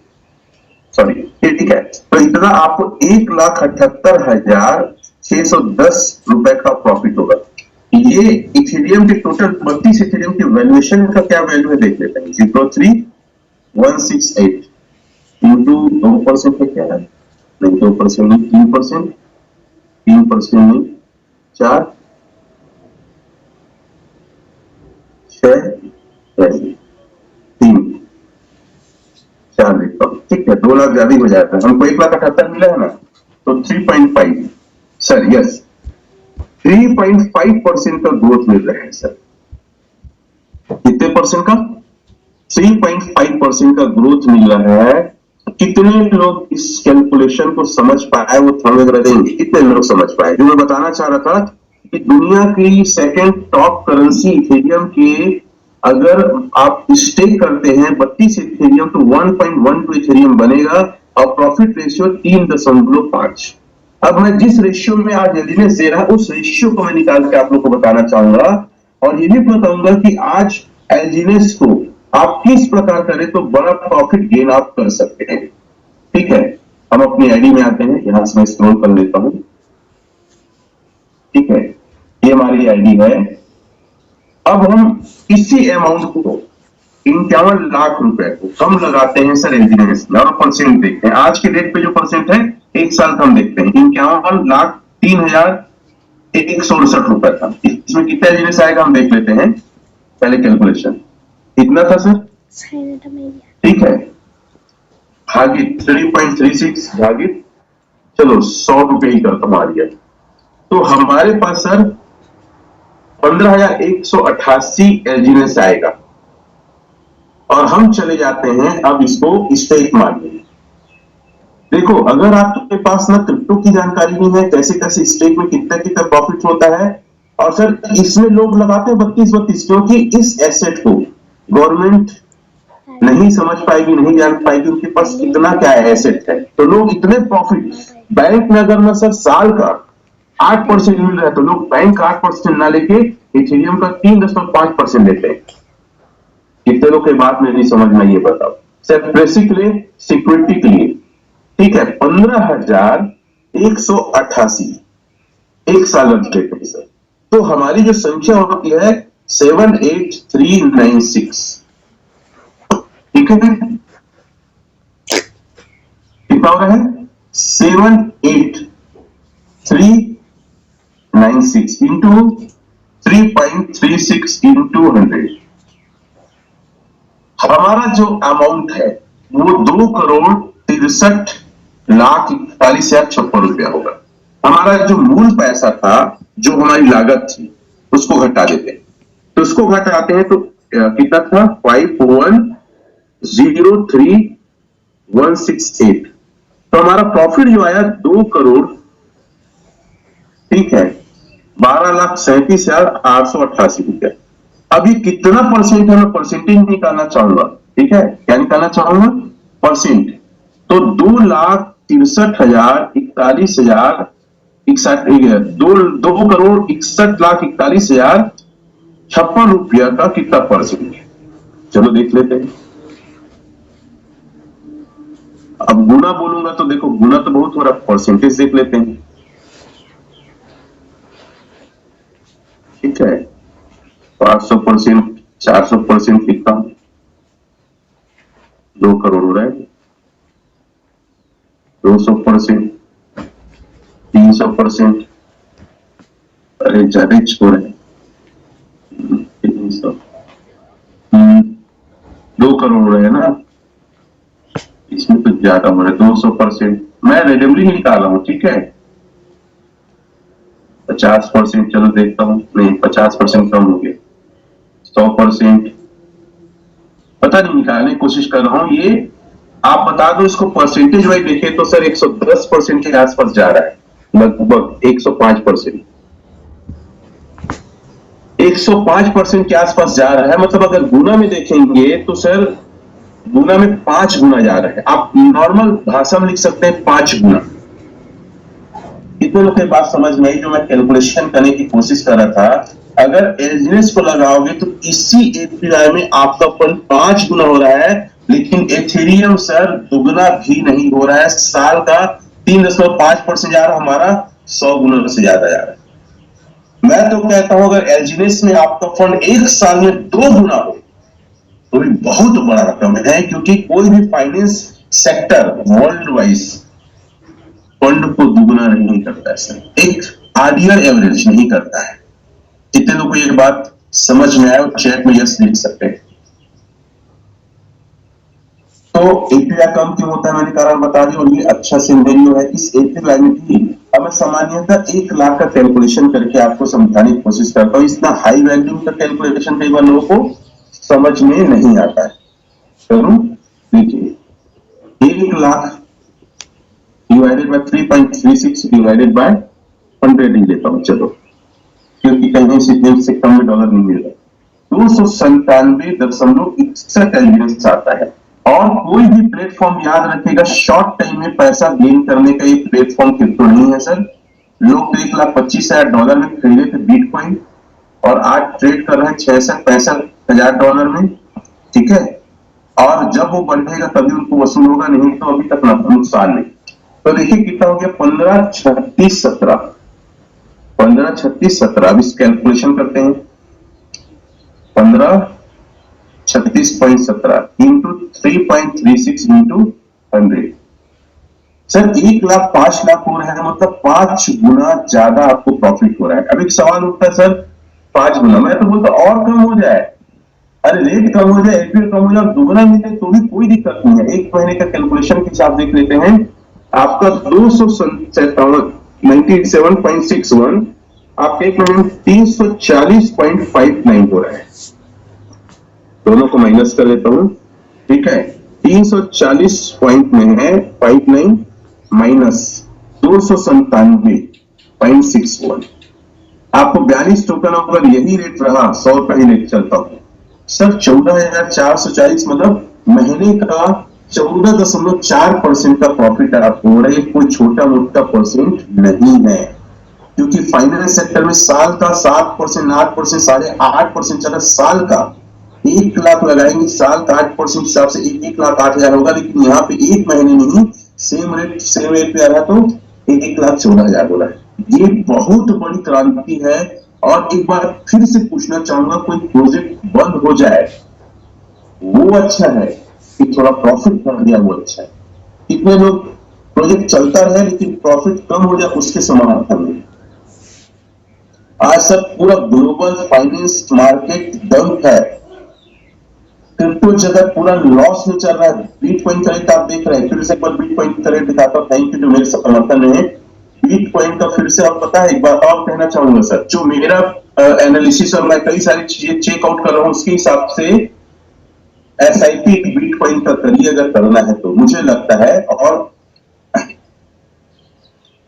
सॉरी ठीक है, तो इतना आपको 1,78,610 रुपए का प्रॉफिट होगा। ये इथेरियम के टोटल 32 इथेरियम की वैल्यूएशन का क्या वैल्यू है देख लेते हैं, 03168 इंटू 2% है, क्या है नहीं 2% नहीं 3%, 3% नहीं 4, 6 3 4 देखता हूँ, ठीक है, 2 लाख ज्यादा ही हो जाता है, हमको 1,78,000 मिला है ना, तो 3.5 सर, यस 3.5% का ग्रोथ मिल रहा है सर। कितने परसेंट का? 3.5% का ग्रोथ मिल रहा है। कितने लोग इस कैलकुलेशन को समझ पाए, वो थोड़ा रह देंगे, कितने लोग समझ पाए? जो मैं बताना चाह रहा था कि दुनिया की सेकंड टॉप करेंसी इथेरियम के अगर आप स्टेक करते हैं 32 इथेरियम तो 1.12 इथेरियम बनेगा और प्रॉफिट रेशियो 3.5। अब मैं जिस रेशियो में आज एलिमेंट्स दे रहा उस रेशियो को मैं निकाल के आप लोग को बताना चाहूंगा और ये भी बताऊंगा कि आज एल्जीनेस को आप किस प्रकार करें तो बड़ा प्रॉफिट गेन आप कर सकते हैं। ठीक है, हम अपनी आईडी में आते हैं, यहां से मैं स्क्रॉल कर लेता हूं। ठीक है, ये हमारी आईडी है। अब हम इसी अमाउंट को 51 लाख रुपए को हम लगाते हैं सर एल्जीनेस में और परसेंट देखते हैं। आज के डेट पे जो परसेंट है 1 साल का हम देखते हैं 51,03,168 रुपए था। इसमें कितना एल्जीनेस आएगा हम देख लेते हैं, पहले कैलकुलेशन इतना था सर। ठीक है, भागित 3.36 भागित चलो 100 रुपए ही करता हूं, आ गया। तो हमारे पास सर 15,188 एल्जीनेस आएगा और हम चले जाते हैं अब इसको स्टेक मारने। देखो, अगर आपके पास ना क्रिप्टो की जानकारी नहीं है, कैसे कैसे स्टेक में कितना कितना प्रॉफिट होता है, और सर इसमें लोग लगाते हैं 32 क्योंकि इस एसेट को गवर्नमेंट नहीं समझ पाएगी, नहीं जान पाएगी उनके पास कितना क्या एसेट है, तो लोग इतने प्रॉफिट बैंक में अगर ना सर साल का 8% मिल रहा है तो लोग बैंक का 8% ना लेके इथेरियम का 3.5% लेते हैं। कितने लोग के बात में नहीं समझ में, ये बताओ सर। बेसिकली सिक्योरिटी के लिए, ठीक है, 15,188 एक साल देते हैं सर। तो हमारी जो संख्या होती है 78396। ठीक है, कितना हो रहा है 78396 इंटू 3.36 इंटू 100। हमारा जो अमाउंट है वो 2,63,41,56 रुपया होगा। हमारा जो मूल पैसा था, जो हमारी लागत थी, उसको घटा देते हैं। तो उसको घटाते हैं तो कितना था 5,103,168। तो हमारा प्रॉफिट जो आया 2 करोड़, ठीक है, 12,37,888 रुपया। अभी कितना परसेंट है मैं परसेंटेज निकालना चाहूंगा। ठीक है, क्या निकालना चाहूंगा? परसेंट। तो 2,61,41,000 रुपया का कितना परसेंट है, चलो देख लेते हैं। अब गुना बोलूंगा तो देखो, गुना तो बहुत हो रहा, परसेंटेज देख लेते हैं। ठीक है, 500%, 400% कितना, 2 करोड़ हो रहा है। 200%, 300%, अरे ज्यादा हो रहा है। 300, 2 करोड़ हो रहे हैं ना, इसमें कुछ ज्यादा हो रहा है। 200% मैं रेडमली निकाला हूं। ठीक है, 50%, चलो देखता हूं, नहीं 50% कम हो गया। 100%, पता नहीं, निकालने की कोशिश कर रहा हूं। ये आप बता दो इसको परसेंटेज वाइज देखें तो सर 110% के आसपास जा रहा है, लगभग 105%। 105% के आसपास जा रहा है। मतलब अगर गुना में देखेंगे तो सर गुना में 5 गुना जा रहा है। आप नॉर्मल भाषा में लिख सकते हैं 5 गुना। इतने लोग की बात समझ में आई जो मैं कैलकुलेशन करने की कोशिश कर रहा था। अगर एल्जीनेस को लगाओगे तो इसी एपीआई में आपका फंड 5 गुना हो रहा है, लेकिन एथेरियम सर दुगना भी नहीं हो रहा है। साल का 3.5% जा रहा है, हमारा 100 गुना से ज्यादा जा रहा है। मैं तो कहता हूं अगर एल्जीनेस में आपका फंड एक साल में 2 गुना हो तो भी बहुत बड़ा रकम है, क्योंकि कोई भी finance sector world wise fund को दुगना नहीं करता है सर, एक आइडियल एवरेज नहीं करता है। कितने लोगों को ये बात समझ में आया चैट में यस लिख सकते हैं। तो एपीआई कम क्यों होता है मैंने कारण बता दिया, और ये अच्छा सिनेरियो है। इस एपीआई में भी अब मैं सामान्यतः 1 लाख का कैलकुलेशन करके आपको समझाने की कोशिश करता हूँ। इतना हाई वैल्यू का कैलकुलेशन कई बार लोगों को समझ में नहीं आता है। करूं? देखिए 1 lakh divided by 3.36 divided by 100 ही लेता हूं, चलो, क्योंकि कहीं से कम में डॉलर नहीं मिल रहा। 297.61 एलजीएस आता है। और कोई भी प्लेटफॉर्म याद रखेगा, शॉर्ट टाइम में पैसा गेन करने का एक प्लेटफॉर्म क्रिप्टो नहीं है सर। लोग तो $1,25,000 में खरीदे थे बिटकॉइन, और आज ट्रेड कर रहे हैं $66,000 में, ठीक है। और जब वो बढ़ेगा तभी उनको वसूल होगा, नहीं तो अभी तक नुकसान नहीं। तो देखिए कितना हो गया, 15, 36, 17, 15, 36, 17। अब इस कैलकुलेशन करते हैं, 15, 36.17 into 3.36 into 100। Sir 1 lakh 5 lakh हो रहा है, मतलब 5 गुना ज्यादा आपको प्रॉफिट हो रहा है। अब एक सवाल उठता है सर 5 गुना, मैं तो बोलता और कम हो जाए, अरे रेट कम हो जाए, एपीआई कम हो जाए, दुगना मिले तो भी कोई दिक्कत नहीं है। एक महीने का कैलकुलेशन के हिसाब देख लेते हैं, आपका 297.61 आपके एक महीने में 340.59 हो रहा है। दोनों को माइनस कर देता हूं, ठीक है। 340 पॉइंट में है 59 माइनस 297.61, आपको 42 टोकन अगर यही रेट रहा, 100 का ही रेट चलता हूं सर, 14,440, मतलब महीने का 14.4% का प्रॉफिट आपको हो रहा है। कोई छोटा मोटा परसेंट नहीं है, क्योंकि फाइनेंस सेक्टर में साल का 7%, 8%, 8.5% चला साल का। 1 लाख लगाएंगे, साल का 8% हिसाब से 1,08,000 होगा, लेकिन यहाँ पे एक महीने में ही सेम रेट पे आ रहा, तो 1,14,000 हो रहा है। ये बहुत बड़ी क्रांति है। और एक बार फिर से पूछना चाहूंगा, कोई प्रोजेक्ट बंद हो जाए वो अच्छा है कि थोड़ा प्रॉफिट बढ़ गया वो अच्छा है? कितने लोग प्रोजेक्ट चलता रहे लेकिन प्रॉफिट कम हो जाए उसके समर्थन में? आज सब पूरा ग्लोबल फाइनेंस मार्केट डंप है, क्रिप्टो जगह पूरा लॉस में चल रहा है। बिटकॉइन का रेट आप देख रहे हैं, फिर से एक बार बिटकॉइन का रेट दिखाता हूं, थैंक यू जो मेरे समर्थन में है। बिटकॉइन का फिर से आप पता है, एक बात और कहना चाहूंगा सर, जो मेरा एनालिसिस और मैं कई सारी चीजें चेकआउट कर रहा हूं, उसके हिसाब से एसआईपी बिटकॉइन का करिए अगर करना है तो मुझे लगता है। और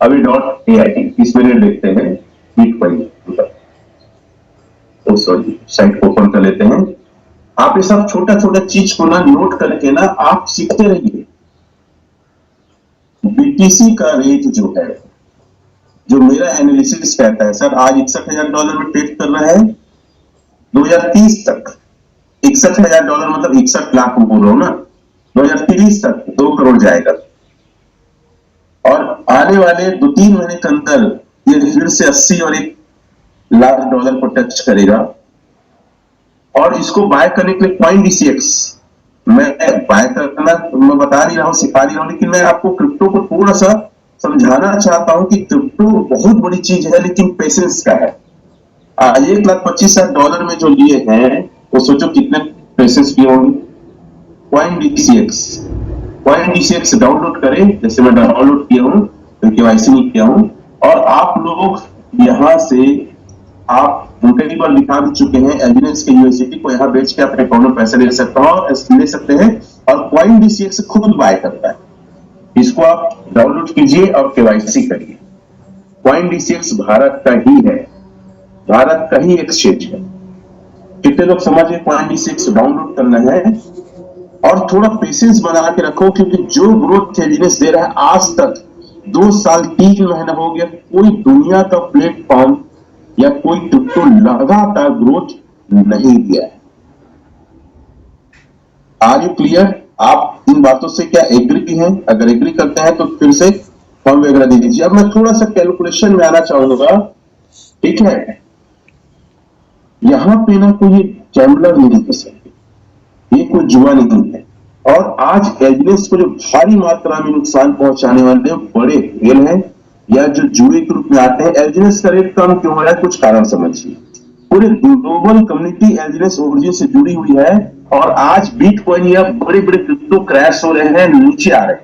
अभी .AIT इसमें देखते हैं बिटकॉइन, सॉरी साइट ओपन कर लेते हैं। आप ये सब छोटा छोटा चीज को ना नोट करके ना आप सीखते रहिए। बीटीसी का रेट जो है, जो मेरा एनालिसिस कहता है सर, आज $61,000 में ट्रेड कर रहा है, 2030 तक $61,000 मतलब 61 लाख बोल रहा हूं ना, 2030 तक 2 करोड़ जाएगा। और आने वाले 2-3 महीने के अंदर ये फिर से 80 और $1 लाख को टच करेगा। और इसको बाय करने के लिए CoinDCX, मैं बाय करना मैं बता नहीं रहा हूं, सिखा नहीं रहा हूं, लेकिन मैं आपको क्रिप्टो को थोड़ा सा समझाना चाहता हूं कि क्रिप्टो बहुत बड़ी चीज है, लेकिन पेशेंस का है। $1,25,000 में जो लिए हैं वो सोचो कितने पेशेंस की होंगे। CoinDCX डाउनलोड करें, जैसे मैं डाउनलोड किया हूं, KYC नहीं किया हूं, और आप लोग यहां से आप कई बार दिखा भी चुके हैं, एलिमेंट्स के यूएसडीटी को यहां बेच के अपने अकाउंट में पैसे ले सकते हैं, और CoinDCX खुद बाय करता है। इसको आप डाउनलोड कीजिए और KYC करिए। CoinDCX भारत का ही है, भारत का ही एक्सचेंज है। कितने लोग समझिए, CoinDCX डाउनलोड करना है और थोड़ा पेशेंस बना के रखो, क्योंकि जो ग्रोथ एलिमेंट्स दे रहा है आज तक 2 साल 3 महीना हो गया, कोई दुनिया का प्लेटफॉर्म या कोई क्रिप्टो लगातार ग्रोथ नहीं दिया है। Are you clear? आप इन बातों से क्या एग्री हैं? अगर एग्री करते हैं तो फिर से फॉर्म वगैरह दे दीजिए। अब मैं थोड़ा सा कैलकुलेशन में आना चाहूंगा, ठीक है। यहां पे ना कोई गैम्बलर नहीं कर सकते, ये कोई जुआ नहीं है। और आज एजनेस को जो भारी मात्रा में नुकसान पहुंचाने वाले बड़े फेल हैं, या जो जुए के रूप में आते हैं। एजनेस का रेट कम क्यों हो रहा है, कुछ कारण समझिए। पूरे ग्लोबल कम्युनिटी एलजीएस ओरिजिन से जुड़ी हुई है। और आज बिटकॉइन या बड़े बड़े क्रिप्टो क्रैश हो रहे हैं, नीचे आ रहे हैं।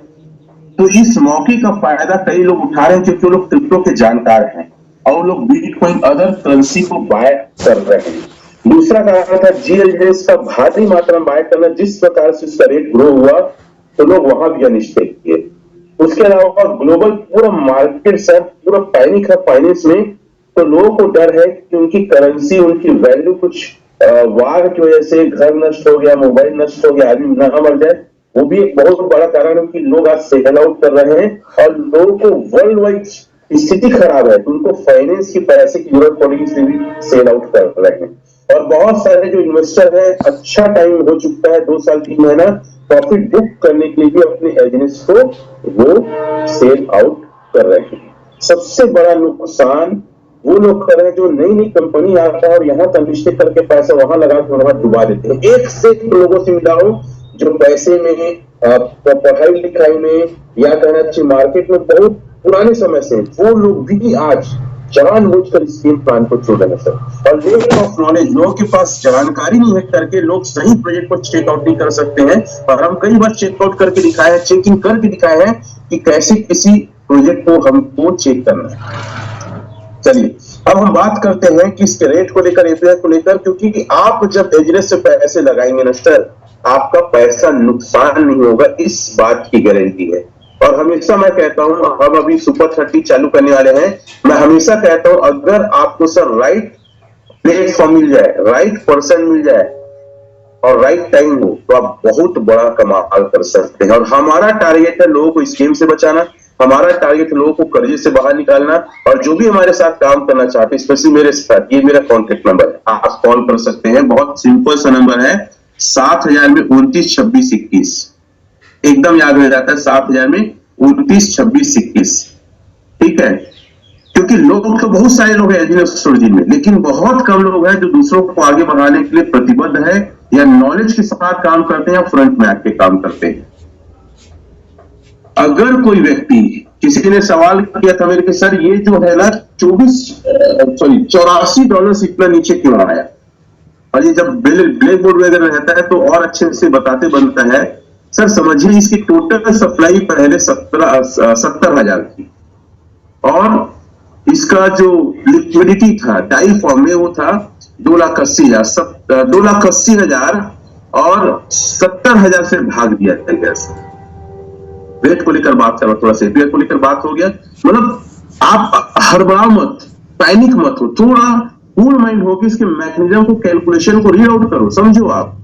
तो इस मौके का फायदा कई लोग उठा रहे हैं क्योंकि वो लोग क्रिप्टो के जानकार हैं और वो लोग बिटकॉइन अदर करेंसी को बाय कर रहे हैं। दूसरा कारण था जीएलजीएस का भारी मात्रा में बाय करना। जिस प्रकार से उसका रेट ग्रो हुआ तो लोग वहां भी अनिश्चित किए। उसके अलावा ग्लोबल पूरा मार्केट सर पूरा पैनिक है फाइनेंस में। तो लोगों को डर है कि उनकी करेंसी, उनकी वैल्यू कुछ वार की वजह से घर नष्ट हो गया, मोबाइल नष्ट हो गया, आदमी ना मर जाए, वो भी एक बहुत बड़ा कारण है कि लोग आज सेल आउट कर रहे हैं। और लोगों को वर्ल्ड वाइड स्थिति खराब है तो उनको फाइनेंस की पैसे की जरूरत पड़ेगी, इसलिए भी सेल आउट कर रहे हैं। और बहुत सारे जो इन्वेस्टर है, अच्छा टाइम हो चुका है 2 साल 3 महीना प्रॉफिट बुक करने के लिए भी अपने एजेंट्स को वो सेल आउट कर रहे हैं। सबसे बड़ा नुकसान वो लोग कर रहे हैं जो नई नई कंपनी आता है और यहाँ तक निश्चित करके पैसा वहां लगा के वहां डुबा देते हैं। एक से एक लोगों से मिला हूं जो पैसे में, पढ़ाई लिखाई में, या कहना चाहिए मार्केट में बहुत पुराने समय से, वो लोग भी आज जानबूझकर स्कीम प्लान को छोड़ रहे हैं सर। और लेक ऑफ नॉलेज, लोगों के पास जानकारी नहीं है करके लोग सही प्रोजेक्ट को चेकआउट नहीं कर सकते हैं। और हम कई बार चेकआउट करके दिखाए हैं, चेकिंग करके दिखाए हैं कि कैसे किसी प्रोजेक्ट को हमको चेक करना है। चलिए अब हम बात करते हैं कि इसके रेट को लेकर, एपीआई को लेकर, क्योंकि आप जब एजरेस से पैसे लगाएंगे ना सर, आपका पैसा नुकसान नहीं होगा, इस बात की गारंटी है। और हमेशा मैं कहता हूं, हम अभी सुपर 30 चालू करने वाले हैं, मैं हमेशा कहता हूं अगर आपको सर राइट प्लेटफॉर्म मिल जाए, राइट पर्सन मिल जाए और राइट टाइम हो तो आप बहुत बड़ा कमाल कर सकते हैं। और हमारा टारगेट है लोगों को स्कीम से बचाना, हमारा टारगेट लोगों को कर्जे से बाहर निकालना। और जो भी हमारे साथ काम करना चाहते हैं, स्पेशली मेरे साथ, ये मेरा कॉन्टेक्ट नंबर है, आप कॉल कर सकते हैं। बहुत सिंपल सा नंबर है, 7000 में 29 26 21, एकदम याद हो जाता है, 7000 में 29 26 21। ठीक है, क्योंकि लोग तो बहुत सारे लोग हैं एलजीएस ओरिजिन में, लेकिन बहुत कम लोग हैं जो दूसरों को आगे बढ़ाने के लिए प्रतिबद्ध है या नॉलेज के साथ काम करते हैं या फ्रंट में आके काम करते हैं। अगर कोई व्यक्ति, किसी ने सवाल किया था मेरे के, सर ये जो है ना $84 इतना नीचे क्यों आया? और ये जब ब्लैक बोर्ड वगैरह रहता है तो और अच्छे से बताते बनता है। सर समझिए इसकी टोटल सप्लाई पहले 70,000 थी और इसका जो लिक्विडिटी था डाई फॉर्म में वो था 2,80,000 और 70,000 से भाग दिया गया। रेट को लेकर बात कर रहा, थोड़ा सा एपीआई को लेकर बात हो गया। मतलब आप हड़बड़ाओ मत, पैनिक मत हो, थोड़ा कूल माइंड हो कि इसके मैकेनिज्म को, कैलकुलेशन को रीड आउट करो, समझो आप।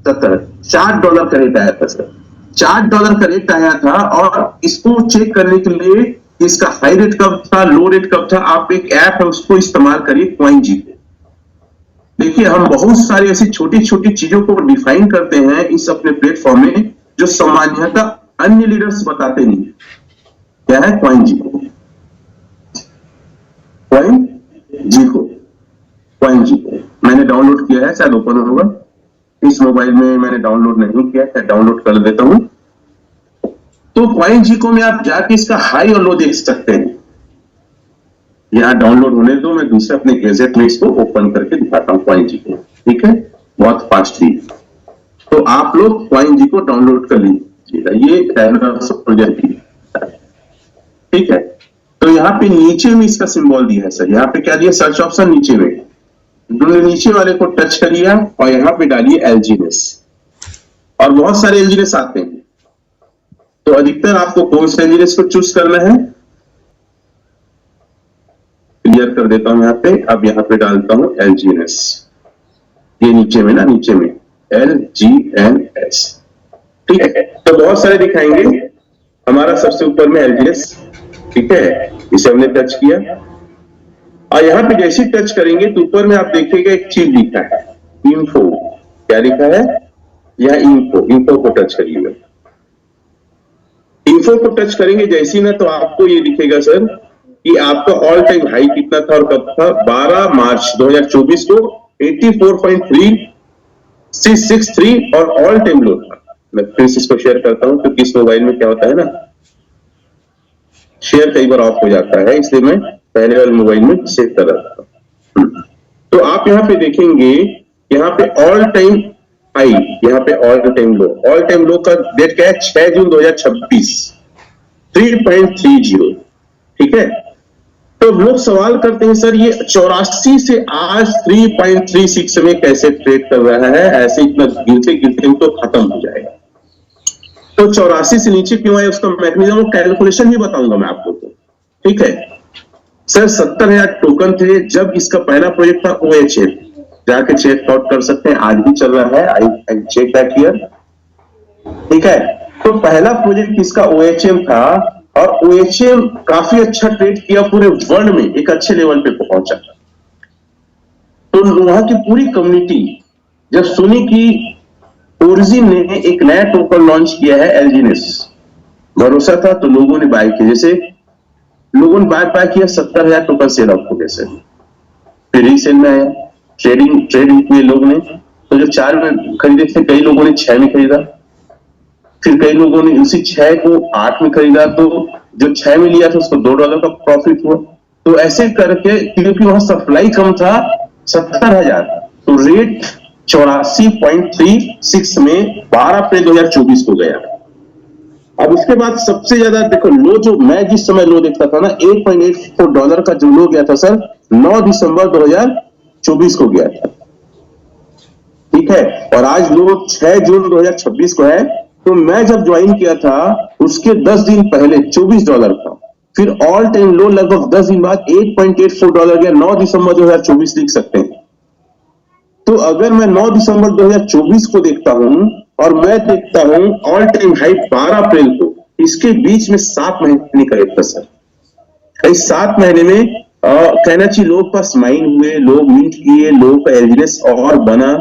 $4 का रेट आया था सर, $4 का रेट आया था और इसको चेक करने के लिए इसका हाई रेट कब था, लो रेट कब था, आप एक ऐप है उसको इस्तेमाल करिए, कॉइन को। देखिए हम बहुत सारी ऐसी छोटी छोटी चीजों को डिफाइन करते हैं इस अपने प्लेटफॉर्म में जो सामान्यतः अन्य लीडर्स बताते नहीं है। क्या है? कॉइन को, मैंने डाउनलोड किया है, शायद ओपन होगा। इस मोबाइल में मैंने डाउनलोड नहीं किया है, डाउनलोड कर देता हूं। तो कॉइन को में आप जाके इसका हाई और लो देख सकते हैं। यहां डाउनलोड होने दो, मैं दूसरे अपने गैजेट में इसको ओपन करके दिखाता हूं कॉइन को। ठीक है, बहुत फास्टली। तो आप लोग कॉइन को डाउनलोड कर लीजिएगा, ये प्रोजेक्ट। ठीक है, तो यहाँ पे नीचे में इसका सिंबल दिया है सर, यहाँ पे क्या दिया, सर्च ऑप्शन नीचे में, नीचे वाले को टच करिए और यहाँ पे डालिए एलजीएस। और बहुत सारे एलजीएस आते हैं, तो अधिकतर आपको कौन से एलजीएस को चूज करना है, क्लियर कर देता हूं यहाँ पे। अब यहाँ पे डालता हूं एलजीएस, ये नीचे में ना, नीचे में LGNS। ठीक है, तो बहुत सारे दिखाएंगे, हमारा सबसे ऊपर में एलजीएस। ठीक है, इसे हमने टच किया और यहाँ पे जैसे टच करेंगे तो ऊपर में आप देखिएगा एक चीज लिखा है, इन्फो। क्या लिखा है? यह इन्फो को टच करिएगा। इन्फो को टच करेंगे जैसी ना, तो आपको ये दिखेगा सर कि आपका ऑल टाइम हाई कितना था और कब था। 12 मार्च 2024 को 84.3663 और ऑल टाइम लो था। मैं फिर से इसको शेयर करता हूं क्योंकि इस मोबाइल में क्या होता है ना, शेयर कई बार ऑफ हो जाता है, इसलिए मैं पहले वाले मोबाइल में सेव कर रहा था। तो आप यहाँ पे देखेंगे, यहाँ पे ऑल टाइम हाई, यहाँ पे ऑल टाइम लो, ऑल टाइम लो का डेट क्या है? 6 जून 2026, 3.30। ठीक है, तो लोग सवाल करते हैं सर ये 84 से आज 3.36 में कैसे ट्रेड कर रहा है? ऐसे इतना गिरते गिरते तो खत्म हो जाएगा। तो 84 से नीचे क्यों है, उसका मैकेनिज्म और कैलकुलेशन भी बताऊंगा मैं आपको। तो ठीक है सर, 70,000 टोकन थे जब इसका पहला प्रोजेक्ट था OHM, जाके चेक आउट कर सकते हैं, आज भी चल रहा है, आई चेक दैट हियर। ठीक है, तो पहला प्रोजेक्ट इसका OHM था और OHM काफी अच्छा ट्रेड किया, पूरे वर्ल्ड में एक अच्छे लेवल पे पहुंचा। तो वहां की पूरी कम्युनिटी जब सुनी कि ओरिजिन ने एक नया टोकन लॉन्च किया है एलजीनेस, भरोसा था तो लोगों ने बाय किया। जैसे लोगों ने बाय किया, 70,000 टोकन सेल आउट हो गए सर, फिर रीसेल में आया, ट्रेडिंग किए लोग ने। तो जो 4 में खरीदे थे, कई लोगों ने 6 में खरीदा, फिर कई लोगों ने उसी 6 को 8 में खरीदा, तो जो 6 में लिया था उसको $2 का प्रॉफिट हुआ। तो ऐसे करके, क्योंकि वहां सप्लाई कम था 70,000, तो रेट 84.36 में 12 अप्रैल 2024 को गया। अब उसके बाद सबसे ज्यादा देखो लो, जो मैं जिस समय लो देखता था ना, $8.84 का जो लो गया था सर, 9 दिसंबर 2024 को गया था। ठीक है, और आज लो 6 जून 2026 को है। तो मैं जब ज्वाइन किया था उसके 10 दिन पहले $24 था, फिर ऑल टाइम लो लगभग 10 दिन बाद $8.84 गया, 9 दिसंबर 2024 लिख सकते हैं। तो अगर मैं 9 दिसंबर 2024 को देखता हूं और मैं देखता हूं ऑल टाइम हाई 12 अप्रैल को, इसके बीच में 7 महीने का रेट था सर। इस 7 महीने में कहना चाहिए लोग पास माइन हुए, लोग मिंट किए, लोगों का एलजीनेस और बना,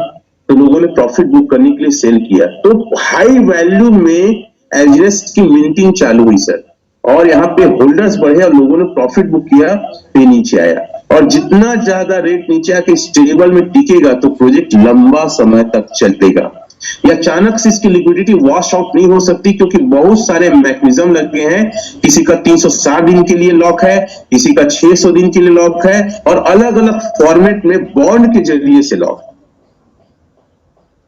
तो लोगों ने प्रॉफिट बुक करने के लिए सेल किया। तो हाई वैल्यू में एलजीनेस की मिंटिंग चालू हुई सर, और यहाँ पे होल्डर्स बढ़े और लोगों ने प्रॉफिट बुक किया, पे नीचे आया। और जितना ज्यादा रेट नीचे आके स्टेबल में टिकेगा तो प्रोजेक्ट लंबा समय तक चलेगा। या अचानक से इसकी लिक्विडिटी वॉश आउट नहीं हो सकती, क्योंकि बहुत सारे मैकेनिज्म लगे हैं। किसी का 360 दिन के लिए लॉक है, किसी का 600 दिन के लिए लॉक है, और अलग अलग फॉर्मेट में बॉन्ड के जरिए से लॉक।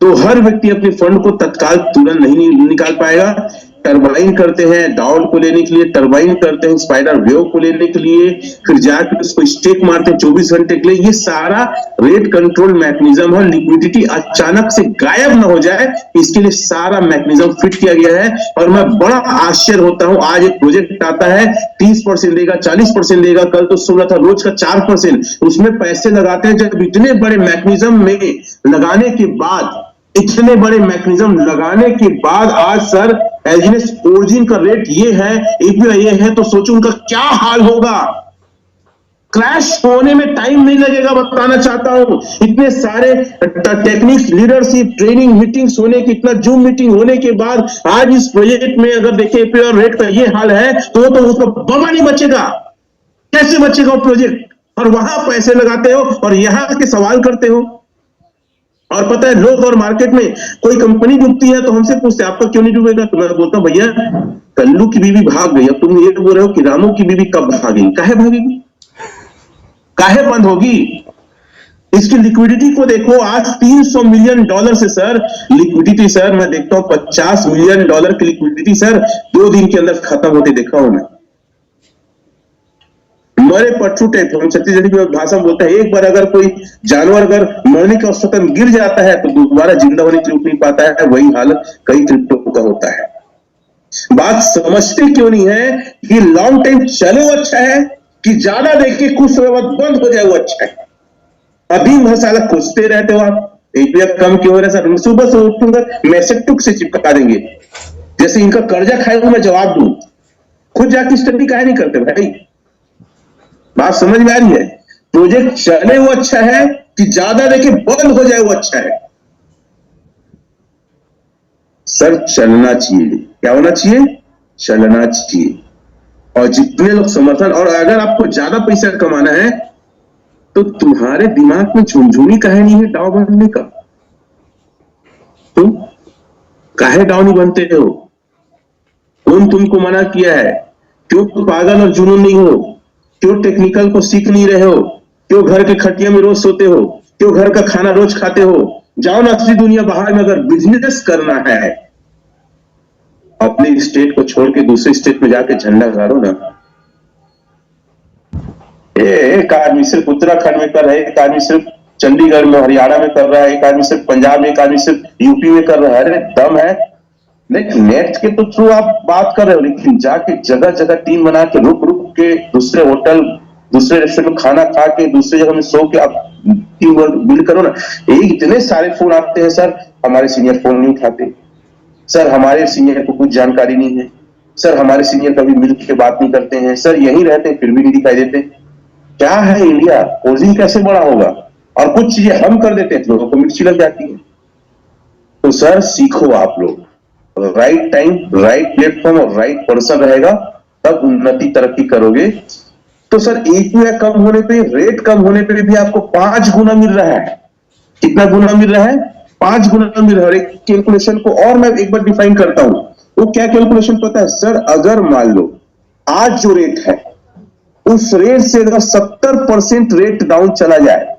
तो हर व्यक्ति अपने फंड को तत्काल तुरंत नहीं निकाल पाएगा। टरबाइन करते हैं डाउन को लेने के लिए, टरबाइन करते हैं स्पाइडर वेव को लेने के लिए, फिर जाकर उसको स्टेक मारते हैं 24 घंटे के लिए। ये सारा रेट कंट्रोल मैकेनिज्म है। लिक्विडिटी अचानक से गायब ना हो जाए, इसके लिए सारा मैकेनिज्म फिट किया गया है। और मैं बड़ा आश्चर्य होता हूं, आज एक प्रोजेक्ट आता है 30% देगा, 40% देगा, कल तो सुन रहा था रोज का 4%, उसमें पैसे लगाते हैं। जब इतने बड़े मैकेनिज्म में लगाने के बाद, इतने बड़े मैकेनिज्म लगाने के बाद आज सर एलजीनेस ओरिजिन का रेट ये है, एपीआई ये है, तो सोचो उनका क्या हाल होगा। क्रैश होने में टाइम नहीं लगेगा, बताना चाहता हूं। इतने सारे टेक्निक्स, लीडरशिप, ट्रेनिंग, मीटिंग्स होने की, इतना जूम मीटिंग होने के बाद आज इस प्रोजेक्ट में अगर देखें एपीआई रेट का ये हाल है, तो उसका बमा नहीं बचेगा। कैसे बचेगा वो प्रोजेक्ट? और वहां पैसे लगाते हो और यहां के सवाल करते हो। और पता है लोग और मार्केट में कोई कंपनी डूबती है तो हमसे पूछते हैं आपका क्यों नहीं डूबेगा? तो मैं बोलता हूं भैया कल्लू की बीवी भाग गई, अब तुम ये बोल रहे हो कि रामू की बीवी कब भागेगी? काहे भागेगी? काहे बंद होगी? इसकी लिक्विडिटी को देखो, आज $300 मिलियन से सर लिक्विडिटी, सर मैं देखता हूं $50 मिलियन की लिक्विडिटी सर 2 दिन के अंदर खत्म होते देखा हूं मैं। मरे पट्टू टाइप, हम छत्तीसगढ़ी भाषा में बोलते हैं, एक बार अगर कोई जानवर अगर मरने का औसतन गिर जाता है तो दोबारा जिंदा होने की उठ नहीं पाता है। वही हालत कई क्रिप्टो का होता है। बात समझते क्यों नहीं है कि लॉन्ग टाइम चले वो अच्छा है, कि ज्यादा देखिए कुछ समय बाद बंद हो जाए वो अच्छा है। अभी मसाला खोजते रहते हो आप, एपीएफ कम क्यों हो रहा है सर? सुबह से उठूंगा मैसेज टुक से चिपका देंगे, जैसे इनका कर्जा खाए हुआ मैं जवाब दूं। खुद जाके स्टडी काहे नहीं करते भाई? बात समझ में आ रही है? प्रोजेक्ट चले वो अच्छा है, कि ज्यादा देखे बंद हो जाए वो अच्छा है? सर चलना चाहिए। क्या होना चाहिए? चलना चाहिए। और जितने लोग समर्थन, और अगर आपको ज्यादा पैसा कमाना है तो तुम्हारे दिमाग में झुनझुनी काहे नहीं है डाउ बनने का? तुम काहे डाउ नहीं बनते हो? कौन तुमको मना किया है? क्यों पागल और जुनून नहीं हो? क्यों टेक्निकल को सीख नहीं रहे हो? क्यों घर के खटिया में रोज सोते हो? क्यों घर का खाना रोज खाते हो? जाओ ना असली दुनिया बाहर में, अगर बिजनेस करना है अपने स्टेट को छोड़ के दूसरे स्टेट में जाके झंडा गाड़ो ना। एक आदमी सिर्फ उत्तराखंड में कर रहा है, एक आदमी सिर्फ चंडीगढ़ में हरियाणा में कर रहा है, एक आदमी सिर्फ पंजाब में, एक आदमी सिर्फ यूपी में कर रहा है। अरे दम है, लेकिन नेट के तो थ्रू आप बात कर रहे हो, लेकिन जाके जगह जगह टीम बना के रुक रुक के दूसरे होटल दूसरे रेस्टोरेंट में खाना खा के दूसरे जगह में सो के आप टीम वर्क बिल्ड करो ना। एक इतने सारे फोन आते हैं, सर हमारे सीनियर फोन नहीं उठाते, सर हमारे सीनियर को कुछ जानकारी नहीं है, सर हमारे सीनियर कभी मिल के बात नहीं करते हैं, सर यहीं रहते हैं फिर भी नहीं दिखाई देते। क्या है इंडिया? पोजिंग कैसे बड़ा होगा? और कुछ चीजें हम कर देते हैं तो लोगों को मिर्ची लग जाती है। तो सर सीखो आप लोग, राइट टाइम राइट प्लेटफॉर्म और राइट पर्सन रहेगा तब उन्नति तरक्की करोगे। तो सर AQI कम होने पे, रेट कम होने पे भी आपको 5 गुना मिल रहा है। कितना गुना मिल रहा है? 5 गुना मिल रहा है। एक कैलकुलेशन को और मैं एक बार डिफाइन करता हूं, वो क्या कैलकुलेशन पता है सर? अगर मान लो आज जो रेट है उस रेट से अगर 70% रेट डाउन चला जाए,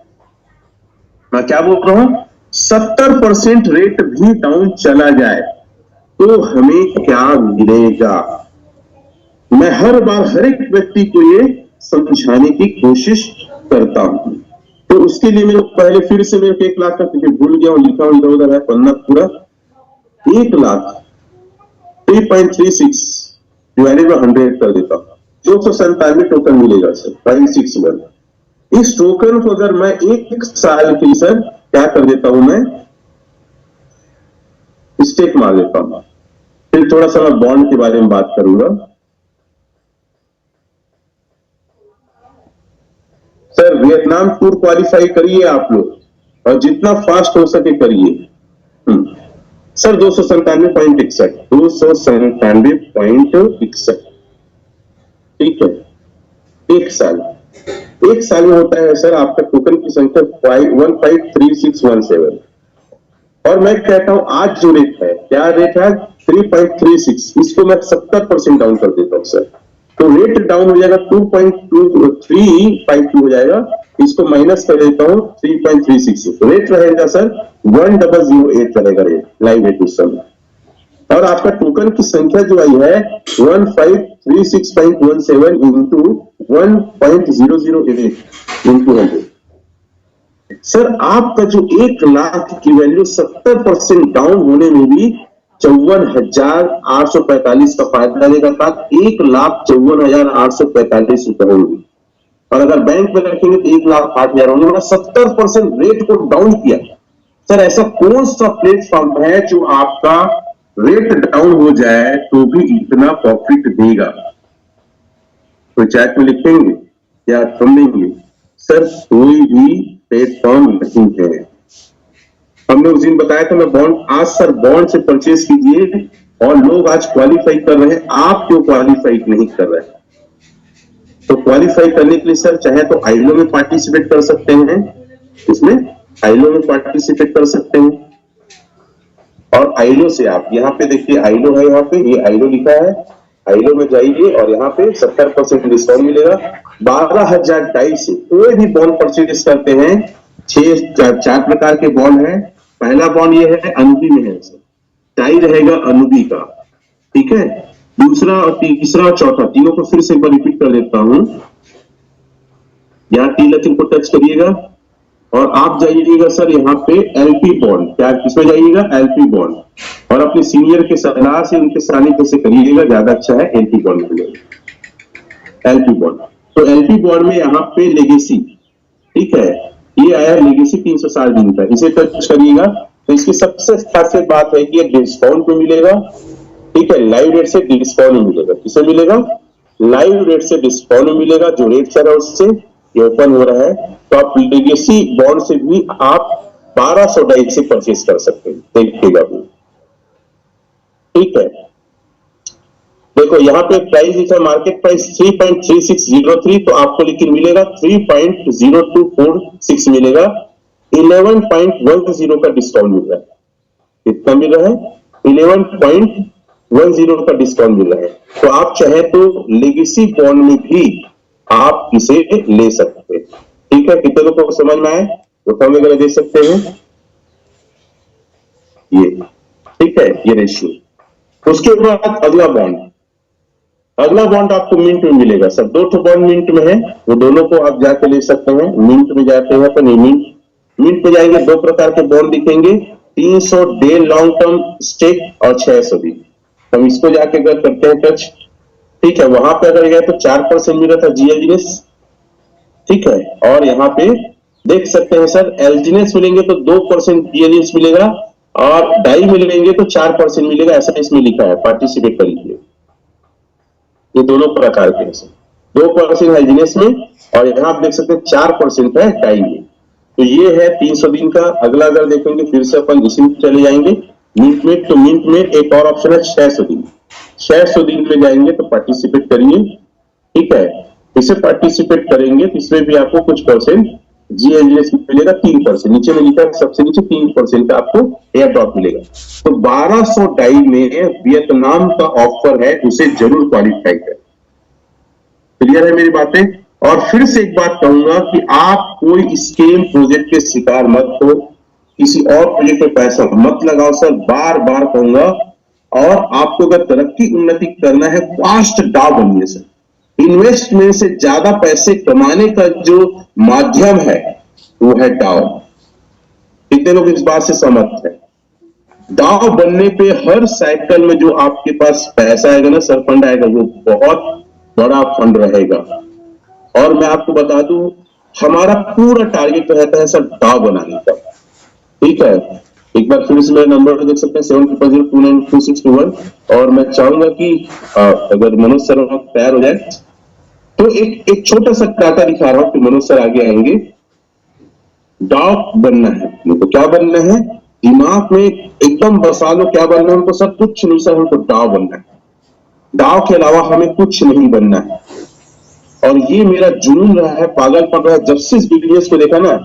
मैं क्या बोल रहा हूं, 70% रेट भी डाउन चला जाए तो हमें क्या मिलेगा? मैं हर बार हर एक व्यक्ति को ये समझाने की कोशिश करता हूं। तो उसके लिए मेरे पहले फिर से मेरे 1 लाख का टिकट भूल गया हूं, लिखा हुआ इधर उधर है पन्ना पूरा। 1 लाख 3.36 डिवाइडेड बाय 100 कर देता हूं, 297 टोकन मिलेगा सर, 561। इस टोकन को अगर मैं 1 साल के लिए सर क्या कर देता हूं, मैं स्टेक मार देता हूं। फिर थोड़ा सा मैं बॉन्ड के बारे में बात करूंगा। सर वियतनाम टूर क्वालिफाई करिए आप लोग और जितना फास्ट हो सके करिए। सर 297.61 297.61 ठीक है। 1 साल में होता है सर आपका टोकन की संख्या 153617। और मैं कहता हूं आज जो रेट है, क्या रेट है? 3.36। इसको मैं 70% डाउन कर देता हूं सर, तो रेट डाउन हो जाएगा 2.352 हो जाएगा। इसको माइनस कर देता हूं 3.36, रेट रहेगा सर 1008 रहेगा रेट, लाइव रेट उस समय। और आपका टोकन की संख्या जो आई है 1536.17 इंटू 1.008 इंटू 100। सर आपका जो 1 लाख की वैल्यू 70% डाउन होने में भी 54,845 का फायदा देगा, था 1,54,845 रुपए होंगे। और अगर बैंक में रखेंगे तो 1,08,000 होंगे। 70% रेट को डाउन किया। सर ऐसा कौन सा प्लेटफॉर्म है जो आपका रेट डाउन हो जाए तो भी इतना प्रॉफिट देगा? तो चैट में लिखेंगे या समझेंगे? सर कोई भी प्लेटफॉर्म नहीं है। हमने उस दिन बताया था मैं बॉन्ड, आज सर बॉन्ड से परचेज कीजिए और लोग आज क्वालिफाई कर रहे हैं, आप क्यों क्वालिफाई नहीं कर रहे हैं? तो क्वालिफाई करने के लिए सर चाहे तो आईलो में पार्टिसिपेट कर सकते हैं, इसमें आईलो में पार्टिसिपेट कर सकते हैं। और आईलो से आप यहाँ पे देखिए, आईलो है, यहाँ पे ये आईलो लिखा है, आईलो में जाइए और यहाँ पे 70% डिस्काउंट मिलेगा। 12,000 डाई से कोई भी बॉन्ड परचेज करते हैं, 4 प्रकार के बॉन्ड हैं। पहला बॉन्ड ये है अनुबी में है, टाई रहेगा अनुबी का, ठीक है। दूसरा और तीसरा और चौथा, तीनों को फिर से एक बार रिपीट कर देता हूं। यहाँ टीलर को टच करिएगा और आप जाइएगा सर यहाँ पे एलपी बॉन्ड, क्या किसमें जाइएगा? LP bond. और अपने सीनियर के सलाह से उनके सानिध्य से करिएगा, ज्यादा अच्छा है एलपी बॉन्ड मिलेगा। एलपी बॉन्ड, तो एलपी बॉन्ड में यहाँ पे लेगेसी, ठीक है, ये आया लेगेसी 360 दिन का, इसे टच करिएगा। तो इसकी सबसे खासियत बात है कि ये डिस्काउंट में मिलेगा, ठीक है। लाइव रेट से डिस्काउंट में मिलेगा। किसे मिलेगा? लाइव रेट से डिस्काउंट में मिलेगा। जो रेट चल रहा है उससे ये ओपन हो रहा है। तो आप लेगेसी बॉन्ड से भी आप 1200 डाई से परचेज कर सकते हैं, देखिएगा भी, ठीक है। देखो यहाँ पे प्राइस लिखा है मार्केट प्राइस 3.3603, तो आपको लेकिन मिलेगा 3.0246 मिलेगा। 11.10 का डिस्काउंट मिल रहा है। कितना मिल रहा है? 11.10 का डिस्काउंट मिल रहा है। तो आप चाहे तो लेगेसी बॉन्ड में भी आप इसे ले सकते हैं। ठीक है, कितने लोगों को समझ में आए वो थंब वगैरह दे सकते हैं। ये ठीक है, ये रेशियो। उसके बाद अगला बॉन्ड आपको मिंट में मिलेगा सर। 2 बॉन्ड मिंट में है, वो दोनों को आप जाके ले सकते हैं। मिंट में जाते हैं तो नहीं, मिंट में जाएंगे 2 प्रकार के बॉन्ड दिखेंगे, 300 डे लॉन्ग टर्म स्टेक और 600 दिन। हम इसको जाके अगर करते हैं टच, ठीक है, वहां पे अगर गए तो 4% मिला था जीएलजीएस, ठीक है। और यहाँ पे देख सकते हैं सर, एलजीएस मिलेंगे तो 2% जीएलजीएस मिलेगा और डाई मिलेंगे तो 4% मिलेगा, ऐसा इसमें लिखा है। पार्टिसिपेट करिए, ये दोनों प्रकार के हैं सर। 2% है जीएस में और यहाँ आप देख सकते हैं 4% है डाई में। तो ये है 300 दिन का। अगला अगर देखेंगे फिर से अपन इसी में चले जाएंगे मिंट में, तो मिंट में एक और ऑप्शन है 600 दिन। 600 दिन में जाएंगे तो पार्टिसिपेट करिए, ठीक है। इसे पार्टिसिपेट करेंगे तो इसमें भी आपको कुछ परसेंट जीएलजीएस मिलेगा, 3%। नीचे में लिखा है सबसे नीचे 3% का आपको एयर ड्रॉप मिलेगा। तो 1200 डाई में वियतनाम का ऑफर है, उसे जरूर क्वालिफाई करें। क्लियर है मेरी बातें? और फिर से एक बात कहूंगा कि आप कोई स्केम प्रोजेक्ट के शिकार मत हो, किसी और प्रोजेक्ट में पैसा मत लगाओ सर, बार बार कहूंगा। और आपको अगर तरक्की उन्नति करना है, फास्ट डाव बनिए सर। इन्वेस्टमेंट से ज्यादा पैसे कमाने का जो माध्यम है वो है डाव। कितने लोग इस बात से सहमत है? डाव बनने पे हर साइकिल में जो आपके पास पैसा आएगा ना सर, फंड आएगा, वो बहुत बड़ा फंड रहेगा। और मैं आपको बता दूं, हमारा पूरा टारगेट रहता है सर डाव बनाने का, ठीक है। एक बार फिर से मेरा नंबर देख सकते हैं 7002922621। और मैं चाहूंगा कि अगर मनोज सर तैयार हो जाए तो एक छोटा सा डाटा दिखा रहा हूं कि मनोज सर आगे आएंगे। डाव बनना है तो क्या बनना है, दिमाग में एकदम बसा लो क्या बनना है हमको सर। कुछ नहीं सर, हमको डाव बनना है, डाव के अलावा हमें कुछ नहीं बनना है। और ये मेरा जुनून रहा है, पागलपन रहा है। जब से इस बिजनेस को देखा ना,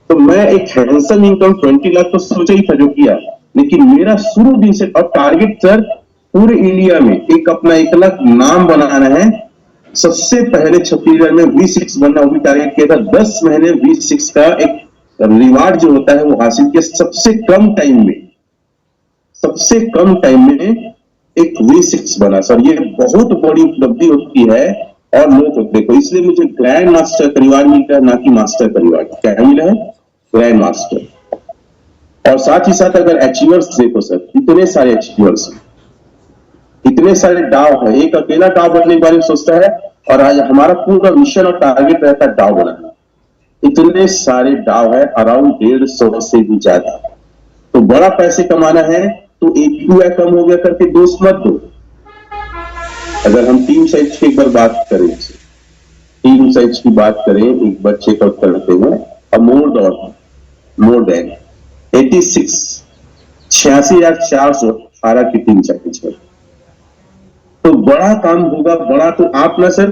तो मैं एक हैंडसम इनकम 20 लाख तो सोचा ही था जो किया, लेकिन मेरा शुरू दिन से अब टारगेट सर पूरे इंडिया में एक अपना 1 लाख नाम बनाना है। सबसे पहले छत्तीसगढ़ में V6 बनना, वो भी टारगेट किया था। 10 महीने V6 का एक रिवार्ड जो होता है वो हासिल किया। सबसे कम टाइम में एक V6 बना सर, ये बहुत बड़ी उपलब्धि होती है। और लोग देखो, इसलिए मुझे ग्रैंड मास्टर का रिवार्ड मिलता है, ना कि मास्टर का रिवार्ड। क्या मिला है? Grand master. और साथ ही साथ अगर अचीवर्स देखो सर, इतने सारे अचीवर्स, इतने सारे डाव है। एक अकेला डाव बनने के बारे में सोचता है, और आज हमारा पूरा मिशन और टारगेट रहता है डाव बनाना। इतने सारे डाव है, अराउंड 150 से भी ज्यादा। तो बड़ा पैसे कमाना है तो एक भी कम हो गया करके दोस्त मत दो। अगर हम टीम साइज की एक बार बात करें, टीम साइज की बात करें, एक बार चेकआउट करते हैं। अब मोर देन 86,418 की टीम साइज है। तो बड़ा काम होगा, बड़ा। तो आप ना सर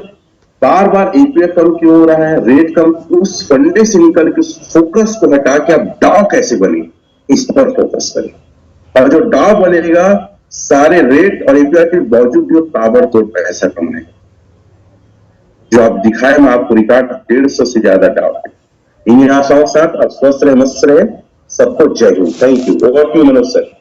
बार बार एपीएफ कम क्यों हो रहा है, रेट कम, उस फंडे से निकल के उस फोकस को हटा के आप डाव कैसे बने, इस पर फोकस करें। और जो डाव बनेगा, सारे रेट और एपीआई के बावजूद भी ताबड़तोड़ पैसा कमाए। जो आप दिखाए, मैं आपको रिकॉर्ड 150 से ज्यादा डाव है। इन्हीं आशाओं के साथ आप स्वस्थ रहे, मस्त रहे। सबको जय हिंद। Thank you. Over to Manoj sir.